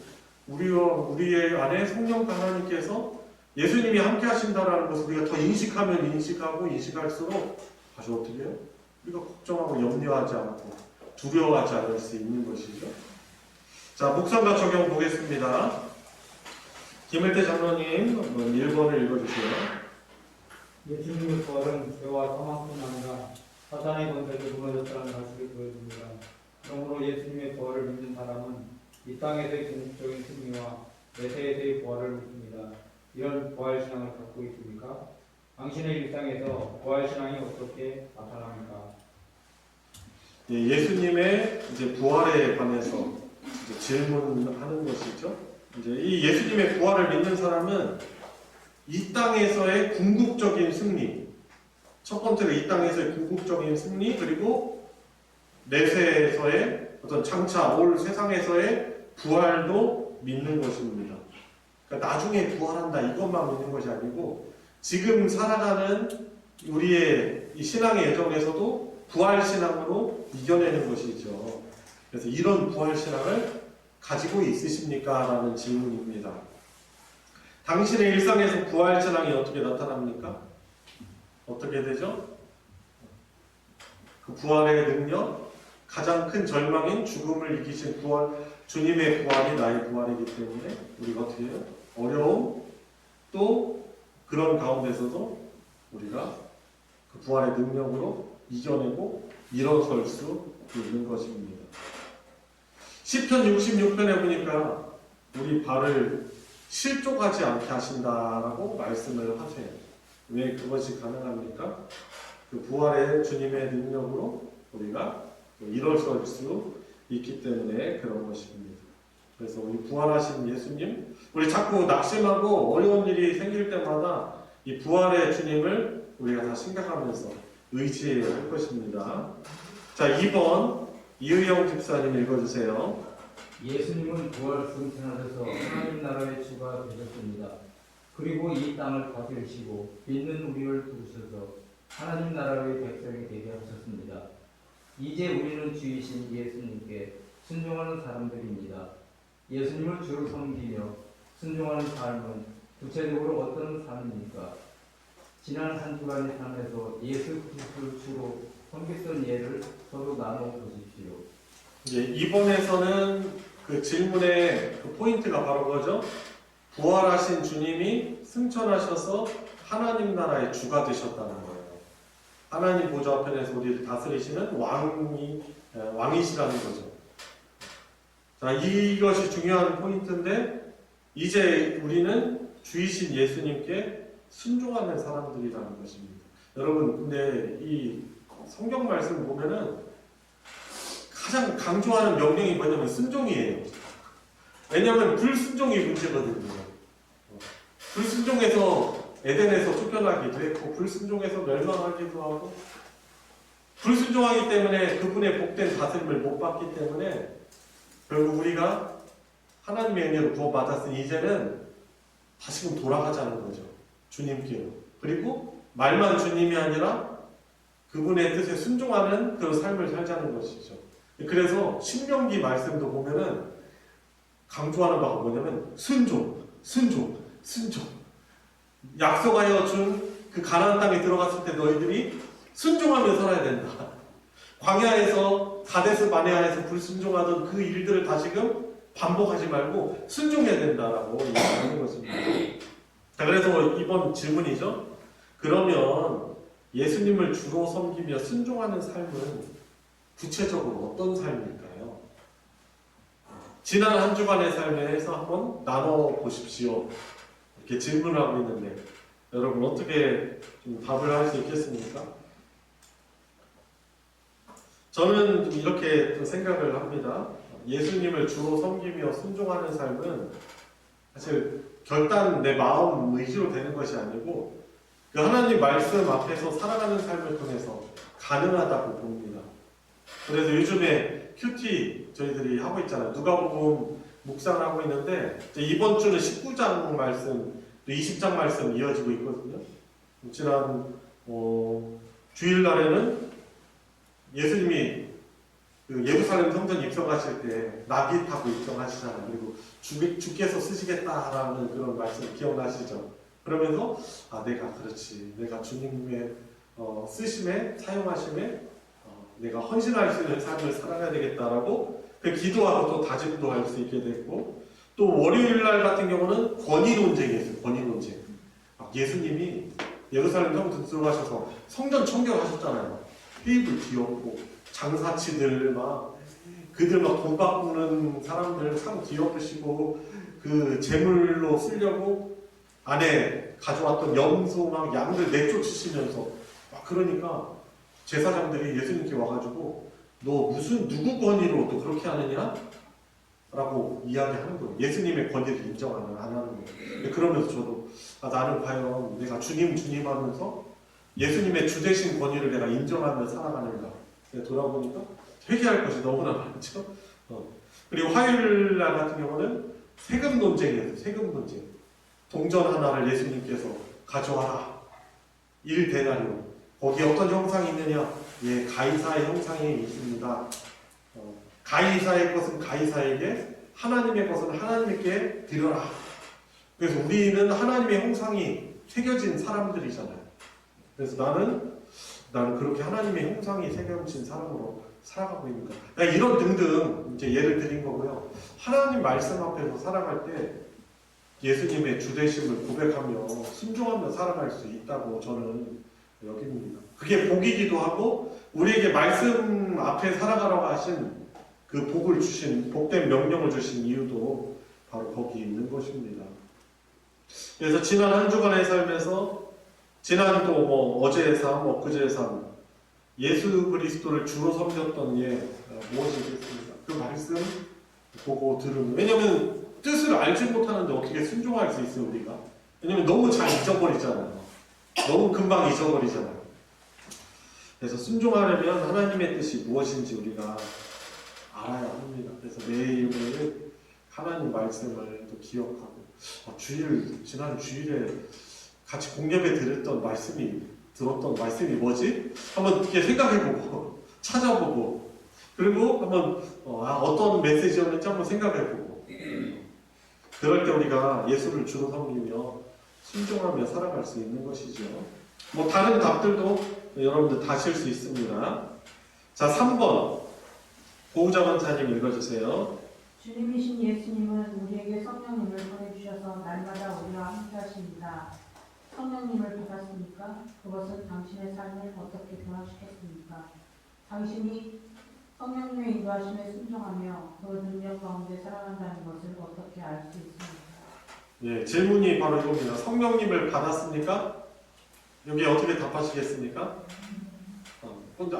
우리의 안에 성령 하나님께서 예수님이 함께 하신다라는 것을 우리가 더 인식하면 인식하고 인식할수록 아주 어떻게 해요? 우리가 걱정하고 염려하지 않고 두려워하지 않을 수 있는 것이죠. 자, 묵상과 적용 보겠습니다. 김일태 장로님 1번을 읽어주세요. 예수님의 부활은 죄와 사망뿐 아니라 사단의 권세도 무너졌다는 사실을 보여줍니다. 그러므로 예수님의 부활을 믿는 사람은 이 땅에서의 궁극적인 승리와 내세에서의 부활을 믿습니다. 이런 부활신앙을 갖고 있습니까? 당신의 일상에서 부활신앙이 어떻게 나타납니까? 예수님의 이제 부활에 관해서 이제 질문하는 것이죠. 이제 이 예수님의 부활을 믿는 사람은 이 땅에서의 궁극적인 승리, 첫 번째가 이 땅에서의 궁극적인 승리, 그리고 내세에서의 어떤 장차 올 세상에서의 부활도 믿는 것입니다. 그러니까 나중에 부활한다 이것만 믿는 것이 아니고 지금 살아가는 우리의 이 신앙의 여정에서도 부활 신앙으로 이겨내는 것이죠. 그래서 이런 부활 신앙을 가지고 있으십니까? 라는 질문입니다. 당신의 일상에서 부활 신앙이 어떻게 나타납니까? 어떻게 되죠? 그 부활의 능력, 가장 큰 절망인 죽음을 이기신 부활, 주님의 부활이 나의 부활이기 때문에 우리가 어떻게 해요? 어려움, 또 그런 가운데서도 우리가 그 부활의 능력으로 이겨내고 일어설 수 있는 것입니다. 시편 66편에 보니까 우리 발을 실족하지 않게 하신다라고 말씀을 하세요. 왜 그것이 가능합니까? 그 부활의 주님의 능력으로 우리가 일어설 수 있기 때문에 그런 것입니다. 그래서 우리 부활하신 예수님, 우리 자꾸 낙심하고 어려운 일이 생길 때마다 이 부활의 주님을 우리가 다 생각하면서 의지해야 할 것입니다. 자, 2번 이의영 집사님 읽어주세요. 예수님은 부활 승천하셔서 하나님 나라의 주가 되셨습니다. 그리고 이 땅을 다스리시고 믿는 우리를 부르셔서 하나님 나라의 백성이 되게 하셨습니다. 이제 우리는 주이신 예수님께 순종하는 사람들입니다. 예수님을 주로 섬기며 순종하는 삶은 구체적으로 어떤 삶입니까? 지난 한 주간의 삶에서 예수 그리스도를 주로 섬겼던 예를 서로 나눠 보십시오. 이번에서는 그 질문의 그 포인트가 바로 그거죠. 부활하신 주님이 승천하셔서 하나님 나라의 주가 되셨다는 거예요. 하나님 보좌 앞에서 우리를 다스리시는 왕이시라는 거죠. 자, 이것이 중요한 포인트인데 이제 우리는 주이신 예수님께 순종하는 사람들이라는 것입니다. 여러분, 근데 이 성경 말씀 보면은 가장 강조하는 명령이 뭐냐면 순종이에요. 왜냐하면 불순종이 문제거든요. 불순종해서 에덴에서 쫓겨나기도 했고 불순종해서 멸망하기도 하고 불순종하기 때문에 그분의 복된 다스림을 못 받기 때문에 결국 우리가 하나님의 은혜로 구원받았으니 이제는 다시금 돌아가자는 거죠. 주님께로. 그리고 말만 주님이 아니라 그분의 뜻에 순종하는 그런 삶을 살자는 것이죠. 그래서 신명기 말씀도 보면은 강조하는 바가 뭐냐면 순종. 약속하여 준 그 가나안 땅에 들어갔을 때 너희들이 순종하며 살아야 된다. 광야에서 가데스 바네아에서 불순종하던 그 일들을 다시금 반복하지 말고 순종해야 된다라고 얘기하는 것입니다. 자, 그래서 이번 질문이죠. 그러면 예수님을 주로 섬기며 순종하는 삶은 구체적으로 어떤 삶일까요? 지난 한 주간의 삶에서 한번 나눠보십시오. 이렇게 질문을 하고 있는데 여러분 어떻게 좀 답을 할 수 있겠습니까? 저는 좀 이렇게 좀 생각을 합니다. 예수님을 주로 섬기며 순종하는 삶은 사실 결단 내 마음 의지로 되는 것이 아니고 그 하나님 말씀 앞에서 살아가는 삶을 통해서 가능하다고 봅니다. 그래서 요즘에 큐티 저희들이 하고 있잖아요. 누가복음 묵상을 하고 있는데 이번 주는 19장 말씀, 또 20장 말씀 이어지고 있거든요. 지난 주일날에는 예수님이 그 예루살렘 성전 입성하실 때 나귀 타고 입성하시잖아요. 그리고 주께서 쓰시겠다라는 그런 말씀 기억나시죠? 그러면서 내가 그렇지, 내가 주님의 쓰심에 사용하심에 내가 헌신할 수 있는 삶을 살아가야 되겠다라고 그 기도하고 또 다짐도 할 수 있게 됐고, 또 월요일날 같은 경우는 권위 논쟁이었어요. 권위 논쟁. 예수님이 예루살렘 성전 들어가셔서 성전 청결하셨잖아요. 피입을 뒤엎고 장사치들 그들 돈 바꾸는 사람들 참 뒤엎으시고 그 재물로 쓰려고 안에 가져왔던 염소 양들 내쫓으시면서 그러니까 제사장들이 예수님께 와가지고 너 누구 권위로 또 그렇게 하느냐? 라고 이야기하는 거예요. 예수님의 권위를 인정하는 안 하는 거예요. 그러면서 저도 나는 과연 내가 주님 하면서 예수님의 주되신 권위를 내가 인정하며 살아가는가? 돌아보니까 회개할 것이 너무나 많죠. 그리고 화요일 날 같은 경우는 세금 논쟁이에요. 세금 논쟁. 동전 하나를 예수님께서 가져와라. 1데나리온. 거기에 어떤 형상이 있느냐? 예, 가이사의 형상이 있습니다. 가이사의 것은 가이사에게, 하나님의 것은 하나님께 드려라. 그래서 우리는 하나님의 형상이 새겨진 사람들이잖아요. 그래서 나는 그렇게 하나님의 형상이 새겨진 사람으로 살아가고 있는 거야. 그러니까 이런 등등 이제 예를 드린 거고요. 하나님 말씀 앞에서 살아갈 때 예수님의 주되심을 고백하며 순종하며 살아갈 수 있다고 저는 여깁니다. 그게 복이기도 하고 우리에게 말씀 앞에 살아가라고 하신 그 복을 주신, 복된 명령을 주신 이유도 바로 거기 있는 것입니다. 그래서 지난 한 주간의 삶에서 지난 또 어제의 삶, 엊그제의 삶, 예수 그리스도를 주로 섬겼던 예 무엇이겠습니까? 그 말씀 보고 들으면, 왜냐면 뜻을 알지 못하는데 어떻게 순종할 수 있어요 우리가? 왜냐면 너무 잘 잊어버리잖아요. 너무 금방 잊어버리잖아요. 그래서 순종하려면 하나님의 뜻이 무엇인지 우리가 알아야 합니다. 그래서 매일매일 하나님 말씀을 또 기억하고, 지난 주일에 같이 공예배 들었던 말씀이 뭐지? 한번 이렇게 생각해보고 찾아보고, 그리고 한번 어떤 메시지였는지 한번 생각해보고, 그럴 때 우리가 예수를 주로 섬기며 순종하며 살아갈 수 있는 것이죠. 다른 답들도 여러분들 다 하실 수 있습니다. 자, 3번 고우자 원사님 읽어주세요. 주님이신 예수님은 우리에게 성령님을 보내주셔서 날마다 우리와 함께 하십니다. 성령님을 받았으니까 그것은 당신의 삶을 어떻게 변화시켰습니까? 당신이 성령님의 인도하심에 순종하며 그 능력 가운데 살아간다는 것을 어떻게 알 수 있습니까? 예, 질문이 바로 이겁니다. 성령님을 받았습니까? 여기 어떻게 답하시겠습니까?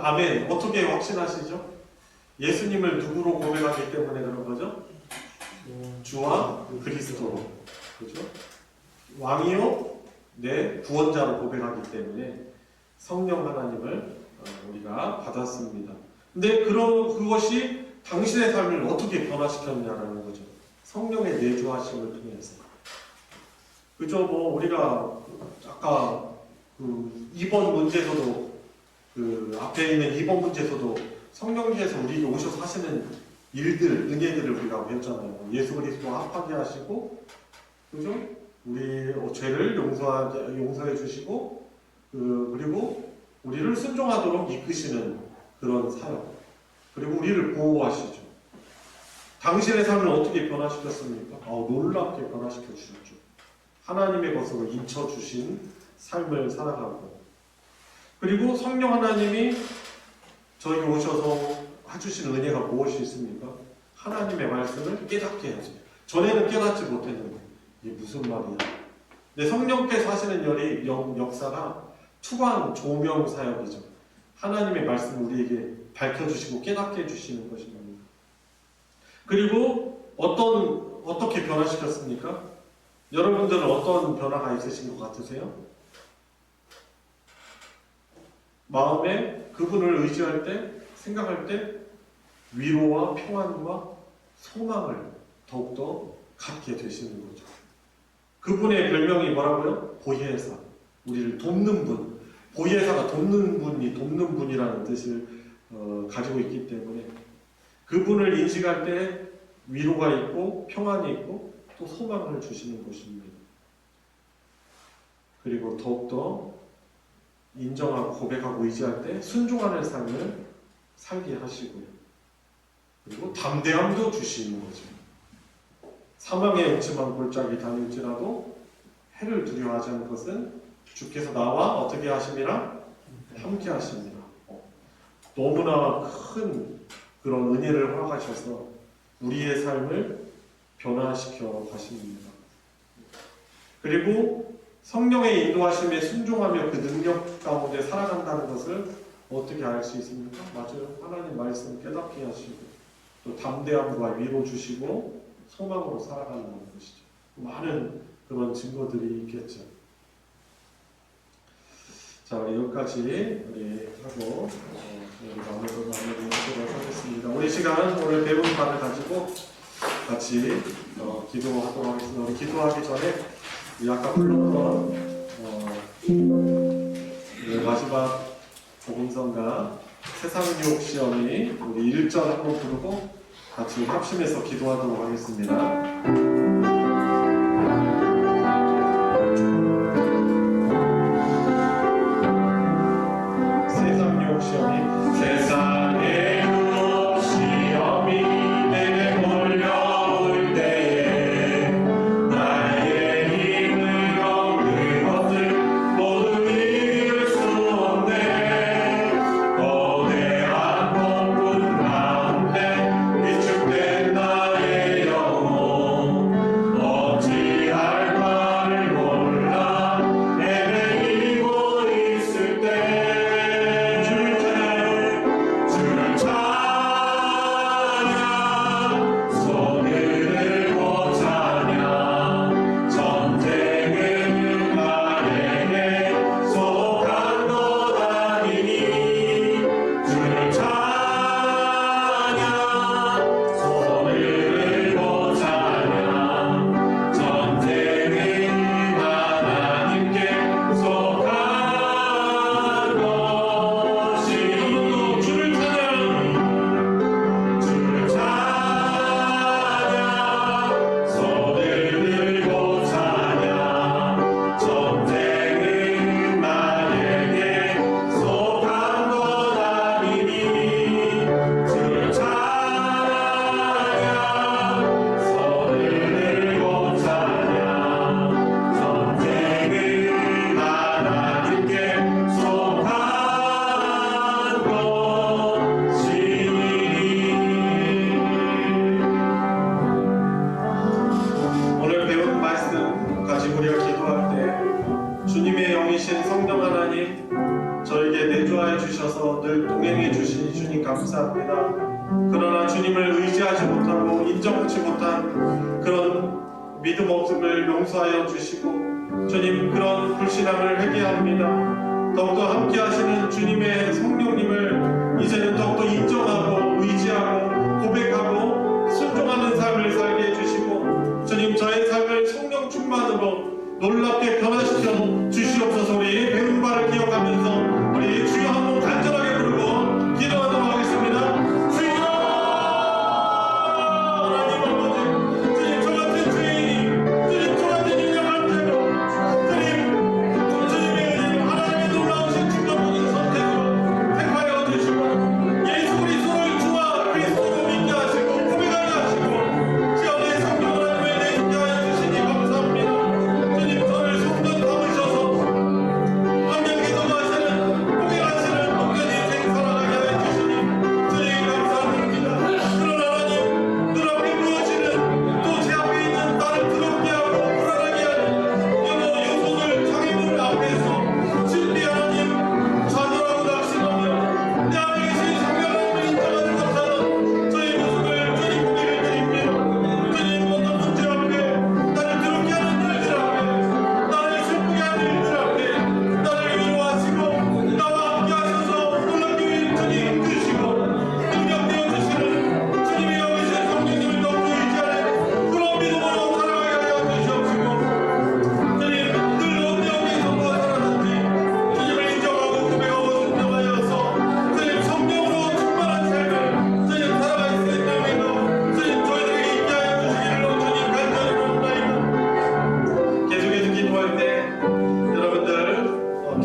아멘. 어떻게 확신하시죠? 예수님을 누구로 고백하기 때문에 그런 거죠? 주와 그리스도로. 그죠? 왕이요 내 구원자로 고백하기 때문에 성령 하나님을 우리가 받았습니다. 근데 그것이 당신의 삶을 어떻게 변화시켰냐라는 거죠. 성령의 내주하심을 통해서. 그죠? 우리가 아까 2번 문제에서도 앞에 있는 2번 문제에서도 성령께서 우리에게 오셔서 하시는 일들, 은혜들을 우리가 배웠잖아요. 예수 그리스도 합하게 하시고, 그죠? 우리 죄를 용서해 주시고, 그리고 우리를 순종하도록 이끄시는 그런 사역. 그리고 우리를 보호하시죠. 당신의 삶을 어떻게 변화시켰습니까? 놀랍게 변화시켜 주셨죠. 하나님의 것으로 인쳐 주신 삶을 살아가고, 그리고 성령 하나님이 저에게 오셔서 해주신 은혜가 무엇이 있습니까? 하나님의 말씀을 깨닫게 해야죠. 전에는 깨닫지 못했는데 이게 무슨 말이야? 근데 성령께서 하시는 역사가 투광 조명 사역이죠. 하나님의 말씀을 우리에게 밝혀주시고 깨닫게 해주시는 것입니다. 그리고 어떻게 변화시켰습니까? 여러분들은 어떤 변화가 있으신 것 같으세요? 마음에 그분을 의지할 때, 생각할 때 위로와 평안과 소망을 더욱더 갖게 되시는 거죠. 그분의 별명이 뭐라고요? 보혜사. 우리를 돕는 분. 보혜사가 돕는 분이라는 뜻을 가지고 있기 때문에 그분을 인식할 때 위로가 있고 평안이 있고 또 소망을 주시는 것입니다. 그리고 더욱더 인정하고 고백하고 의지할 때 순종하는 삶을 살게 하시고요. 그리고 담대함도 주시는 거죠. 사망의 음침한 골짜기 다닐지라도 해를 두려워하지 않는 것은 주께서 나와 어떻게 하심이라? 함께 하십니다. 너무나 큰 그런 은혜를 허락하셔서 우리의 삶을 변화시켜 가십니다. 그리고 성령의 인도하심에 순종하며 그 능력 가운데 살아간다는 것을 어떻게 알 수 있습니까? 맞아요. 하나님 말씀 깨닫게 하시고 또 담대함과 위로 주시고 소망으로 살아간다는 것이죠. 많은 그런 증거들이 있겠죠. 자, 우리 여기까지 우리 하고 우리 마무리하도록 하겠습니다. 우리 시간 오늘 배운 바를 가지고 같이 기도하도록 하겠습니다. 우리 기도하기 전에 우리 아까 불렀던 우리 마지막 복음성가 세상 유혹 시험이 우리 1절 한번 부르고 같이 합심해서 기도하도록 하겠습니다. 세상 유혹 시험이 세상의 유혹 시험이 내게 몰려올 때에 나의 힘으로 그것을 모두 이길 수 없네. 거대한 폭풍 가운데 위축된 나의 영혼 어찌할 바를 몰라 헤매이고 있을 때 주를 찬양 손을 들고 찬양 전쟁은 나에게 속한 것 아니니 주를 찬양 손을 들고 찬양 전쟁은 하나님께 속한 것이니 주를 찬양 손을 들고 찬양 전쟁은 나에게 속한 것 아니니 주를 찬양 손을 들고 찬양 전쟁은 하나님께 속한 것이니 오늘 배운 말씀 가지고 우리가 기도할 때 주님의 영이신 성령 하나님 저에게 내주하여 주셔서 늘 동행해 주시니 주님 감사합니다. 그러나 주님을 의지하지 못하고 인정하지 못한 그런 믿음 없음을 용서하여 주시고 주님 그런 불신앙을 회개합니다. 더욱더 함께 하시는 주님의 성령님을 이제는 더욱더 인정하고 의지하고 고백하고 순종하는 삶을 살게 해주시고 주님 저의 삶을 성령 충만으로 놀랍게 변화시켜 주시옵소서. 우리 배운 바를 기억하면서 우리 주여 한번 간절하게 부르고 기도하도록 하겠습니다. 주여 하나님 아버지 주님 저 같은 죄인이 주님 저 같은 인정한 죄로 주님의 하나님의 놀라우신 충격적인 선택으로 택하여 주시고 예수 그리스도를 주와 그리스도로 믿게 하시고 고백하게 하시고 지연의 성령을 하나님의 내주게 하여 주시니 감사합니다. 주님 저를 손도 담으셔서 환경 기도하시는 고백하시는 목전 인생 살아가게 하여 주시니 주님 감사합니다. 그러나 하나님 눈앞에 보여지는 또 제 앞에 있는 나를 두렵게 하고 불안하게 하는 여러 요소들 장애물 앞에서 진리 하나님 좌절하고 낙심하며 내 앞에 계신 성령 하나님을 인정하지 못하는 저의 모습을 주님 고개를 드립니다. 주님 어떤 문제 앞에 나를 두렵게 하는 일들 앞에 나를 슬프게 하는 일들 앞에 나를 위로하시고 나와 함께 하셔서 놀랍게 주님 힘드시고 능력되어 주시는 주님의 영이신 성령님을 더욱 의지하는 그런 믿음으로 살아가게 하여 주시옵시고 주님 늘 어디에서 누가 살아는지 주님을 인정하고 고백하고 순종하여서 주님 성령으로 충만한 삶을 주님 살아갈 수 있는 믿음 주님 저희들에게 있게 하여 주시기를 주님 간절히 원합니다. 계속해서 기도할 때 여러분들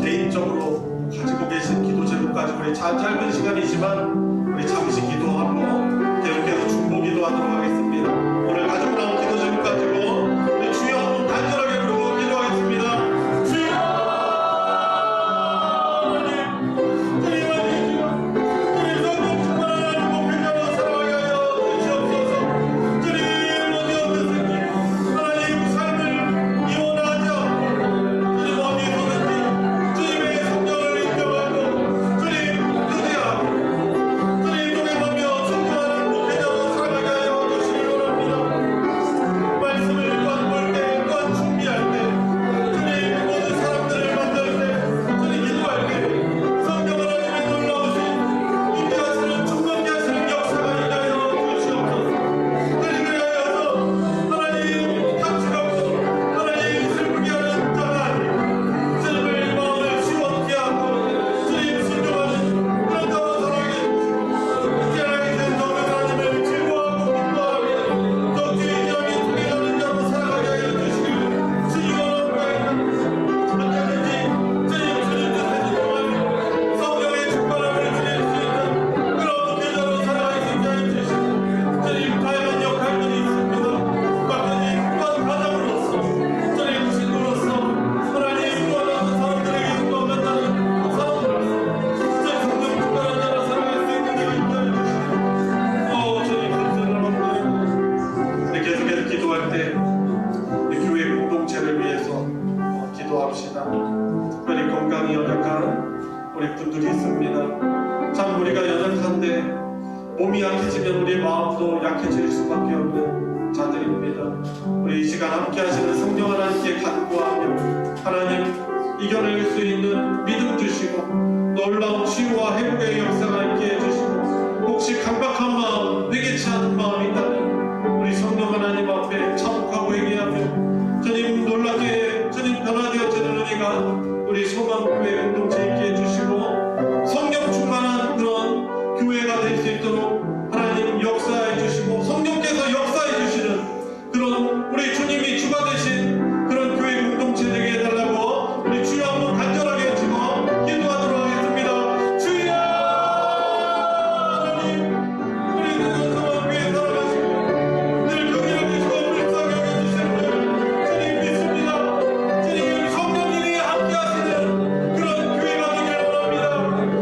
개인적으로 가지고 계신 기도 제목 가지고 우리 짧은 시간이지만 우리 잠시 기도하고 계속해서 중보 기도하도록 하겠습니다. 오늘 가지고 나온 기도 제목 가지고 우리 주여 한번 간절하게 부르고 기도하겠습니다. 주여 하나님 주님 아버지 주님 성령 충만한 하나님 목표 잡아 살아가게 하여 주시옵소서. 주님 어디 없는지 하나님 삶을 이원하지 않고 주님 어디서든지 주님의 성령을 인정하고 주님 의지하고 기도합시다. 특별히 건강이 연약한 우리 분들이 있습니다. 참 우리가 연약한데 몸이 약해지면 우리 마음도 약해질 수밖에 없는 자들입니다. 우리 이 시간 함께 하시는 성령 하나님께 간구하며 하나님 이겨낼 수 있는 믿음 주시고 놀라운 치유와 회복의 역사가 있게 해주시고 혹시 강박한 마음, 회개치 않은 마음이 있다면 우리 성령 하나님 앞에 참혹하고 회개하며 주님 놀랍게 주님 변화되어지는 은혜가 우리 소망교회 공동체 있게 해주시고 성령 충만한 그런 교회가 될 수 있도록 하나님 역사해 주시고 성령께서 역사해 주시는 그런 우리 주님이 주가 되신 그런 교회 공동체 되게 해달라고 우리 주여 한번 간절하게 외치고 기도하도록 하겠습니다. 주여 하나님 우리 모든 소망교회 살아가시고 늘 긍휼을 주시고 불쌍히 여겨주시는 주님 믿습니다. 주님 성령님이 함께 하시는 그런 교회가 되길 원합니다.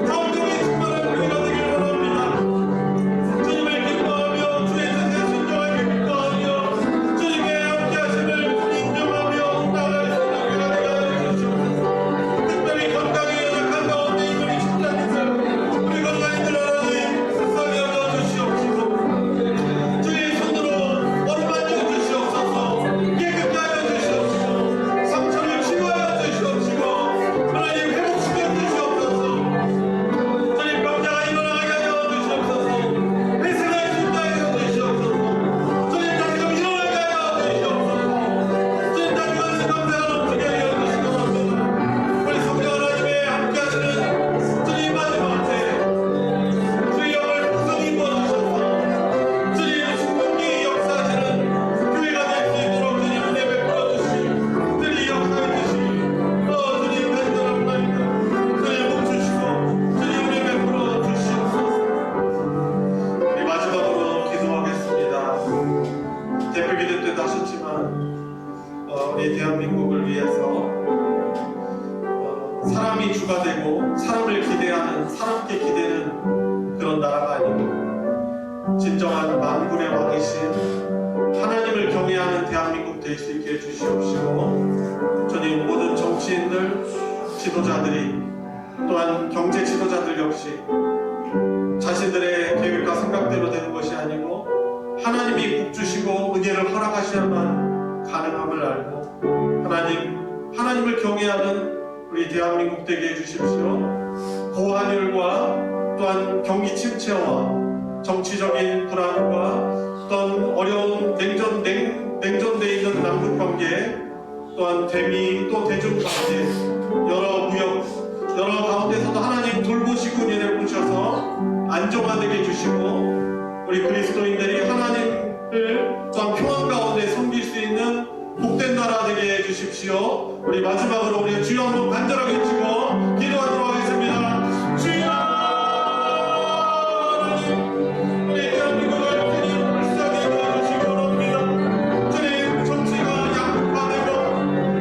성령이 충만한 교회가 되길 원합니다. 주님을 기뻐하며 주의 뜻에 순종하게 기뻐하며 주님의 함께 하심을 인정하며 따라갈 수 있는 교회가 되게 하여 주시옵소서. 특별히 건강에 연약한 가운데 있는 우리 신자님들 우리 건강인들 하나님 불쌍히 여겨주시옵소서. 주의 손으로 어루만져 주시옵소서. 깨끗게 하여 주시옵시고 상처를 치유하여 주시옵시고 하나님 회복시켜 주시옵소서. 주님 병자가 일어나게 하여 주시옵소서. 회생할 수 있게 하여 주시옵소서. 주님 다시금 일어나게 하여 주시옵소서. 주님 다시금 감사가 넘치게 하여 주시옵소서. 우리 성령 하나님의 함께 하시는 주님 마지막 때 주의 영을 풍성히 부어주셔서 주님 신명기 역사하시는 교회가 될 수 있도록 주님 은혜 베풀어 주시고 특별히 역사해 주시고 주님 간절합니다. 주님 복 주시고 주님 은혜 베풀어 주시옵소서. 우리 마지막으로 기도하겠습니다. 대표 기도 때도 하셨지만 우리 대한민국을 위해서 사람이 주가 되고 사람을 기대하는 사람께 기대는 그런 나라가 아니고 진정한 만군의 왕이신 하나님을 경외하는 대한민국 될 수 있게 해주시옵시고 주님 모든 정치인들 지도자들이 또한 경제 지도자들 역시 자신들의 계획과 생각대로 되는 것이 아니고 하나님이 복 주시고 은혜를 허락하셔야만 가능함을 알고 하나님을 경외하는 우리 대한민국 되게 해주십시오. 고환율과 또한 경기 침체와 정치적인 불안과 또한 어려운 냉전돼 있는 남북 관계 또한 대미 또 대중 관계 여러 무역 여러 가운데서도 하나님 돌보시고 은혜를 보셔서 안정화되게 해주시고 우리 그리스도인들이 하나님을 또한 평안 가운데 섬길 수 있는 복된 나라 되게 해주십시오. 우리 마지막으로 우리 주여 한번 간절하게 외치고 기도하도록 하겠습니다. 주여 하나님 우리 대한민국을 주님 불쌍히 여겨주시기 원합니다. 주님 정치가 양극화되고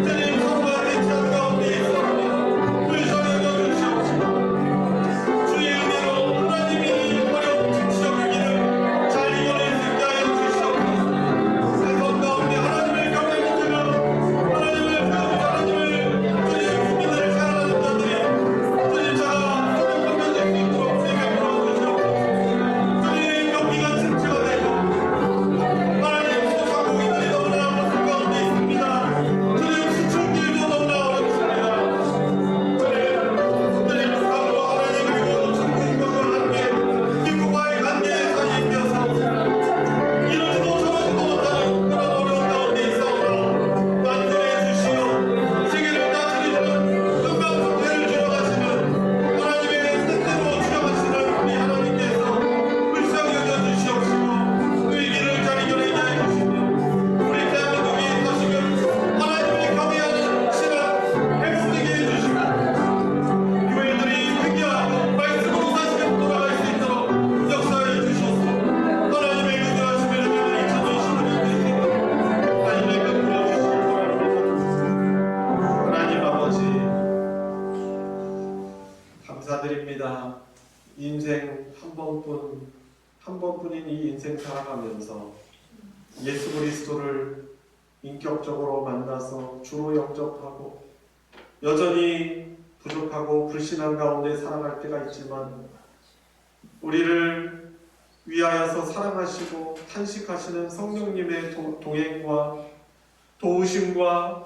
주님 서로가 대치한 가운데 있습니다. 불쌍히 여겨주시옵시고 주의 은혜로 하나님이 어려운 정치적 위기를 잘 이겨낼 수 있게 하여 주시옵소서. 세상 가운데 하나님을 경외하는 하나님을 배우고 하나님을 주님 국민을 사랑하는 자들이 주님 자가 소명받게 될 수 있도록 주님의 불러주시옵소서. 주님 경기가 침체가 되고 하나님 소상공인들이 너무나 모습 가운데 있습니다. 주님 수출길도 너무나 어렵습니다. 주님 사랑으로 하나님 그리고 천국과 함께 미국과의 관계에 사이되어서 이러지도 저러지도 못하는 그런 어려운 가운데 있사오나 만들어 주시어 세계를 다스리시는 금강석회를 주장하시는 하나님의 뜻대로 주장하시는 우리 하나님께서 불쌍히 여겨주시옵시고 위기를 잘 이겨내게 해주시며 우리 대한민국이 다시금 하나님을 경외하는 신앙 회복되게 해주시고 교회들이 회개하고 말씀으로 다시금 돌아갈 수 있도록 역사해 주셔서 하나님의 은혜하심을 누리는 2025년 되시고 하나님의 베풀어 주시기 바랍니다. 하나님 아버지 감사드립니다. 인생 한 번뿐인 이 인생 살아가면서 예수 그리스도를 인격적으로 만나서 주로 영접하고 여전히 부족하고 불신한 가운데 살아갈 때가 있지만 우리를 위하여서 사랑하시고 탄식하시는 성령님의 동행과 도우심과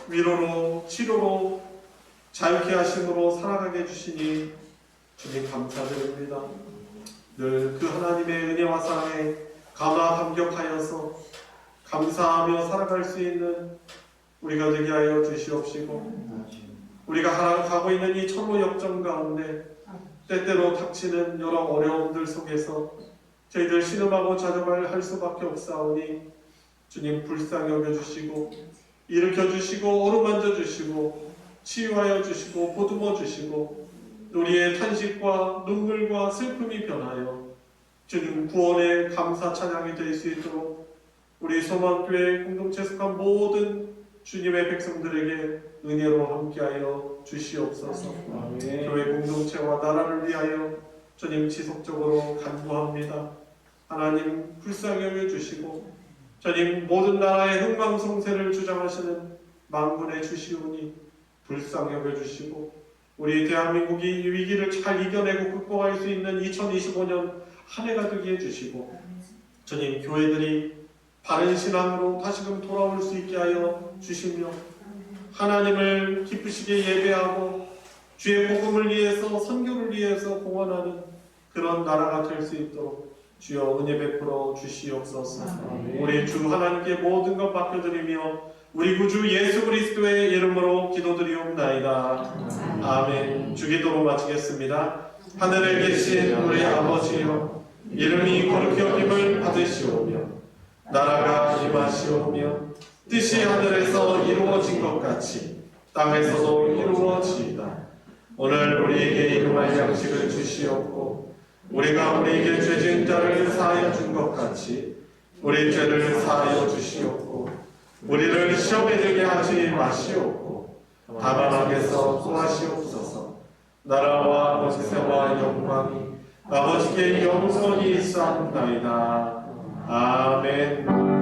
위로로 치료로 자유케 하심으로 살아가게 해주시니 주님 감사드립니다. 늘 그 하나님의 은혜와 사랑에 감화 감격하여서 감사하며 살아갈 수 있는 우리가 되게 하여 주시옵시고 우리가 가고 있는 이 천로 역정 가운데 때때로 닥치는 여러 어려움들 속에서 저희들 신음하고 자정할 수밖에 없사오니 주님 불쌍히 여겨주시고 일으켜 주시고 어루만져 주시고 치유하여 주시고 보듬어 주시고 우리의 탄식과 눈물과 슬픔이 변하여 주님 구원의 감사 찬양이 될 수 있도록 우리 소망교회 공동체 속한 모든 주님의 백성들에게 은혜로 함께하여 주시옵소서. 교회 공동체와 나라를 위하여 주님 지속적으로 간구합니다. 하나님 불쌍히 여겨주시고 주님 모든 나라의 흥망성쇠를 주장하시는 만군의 주시오니 불쌍히 여겨주시고 우리 대한민국이 이 위기를 잘 이겨내고 극복할 수 있는 2025년 한 해가 되게 해주시고 주님 교회들이 바른 신앙으로 다시금 돌아올 수 있게 하여 주시며 하나님을 기쁘시게 예배하고 주의 복음을 위해서 선교를 위해서 공헌하는 그런 나라가 될 수 있도록 주여 은혜 베풀어 주시옵소서. 우리 주 하나님께 모든 것 맡겨드리며 우리 구주 예수 그리스도의 이름으로 기도드리옵나이다. 아멘. 주기도로 마치겠습니다. 하늘에 계신 우리 아버지여 이름이 거룩히 여김을 받으시오며 나라가 임하시오며 뜻이 하늘에서 이루어진 것 같이 땅에서도 이루어지이다. 오늘 우리에게 일용할 양식을 주시옵고 우리가 우리에게 죄진 자를 사하여 준 것 같이 우리 죄를 사하여 주시옵고 우리를 시험에 들게 하지 마시옵고 다만 악에서 구하시옵소서. 나라와 권세와 영광이 아버지께 영원히 있사옵나이다. 아멘.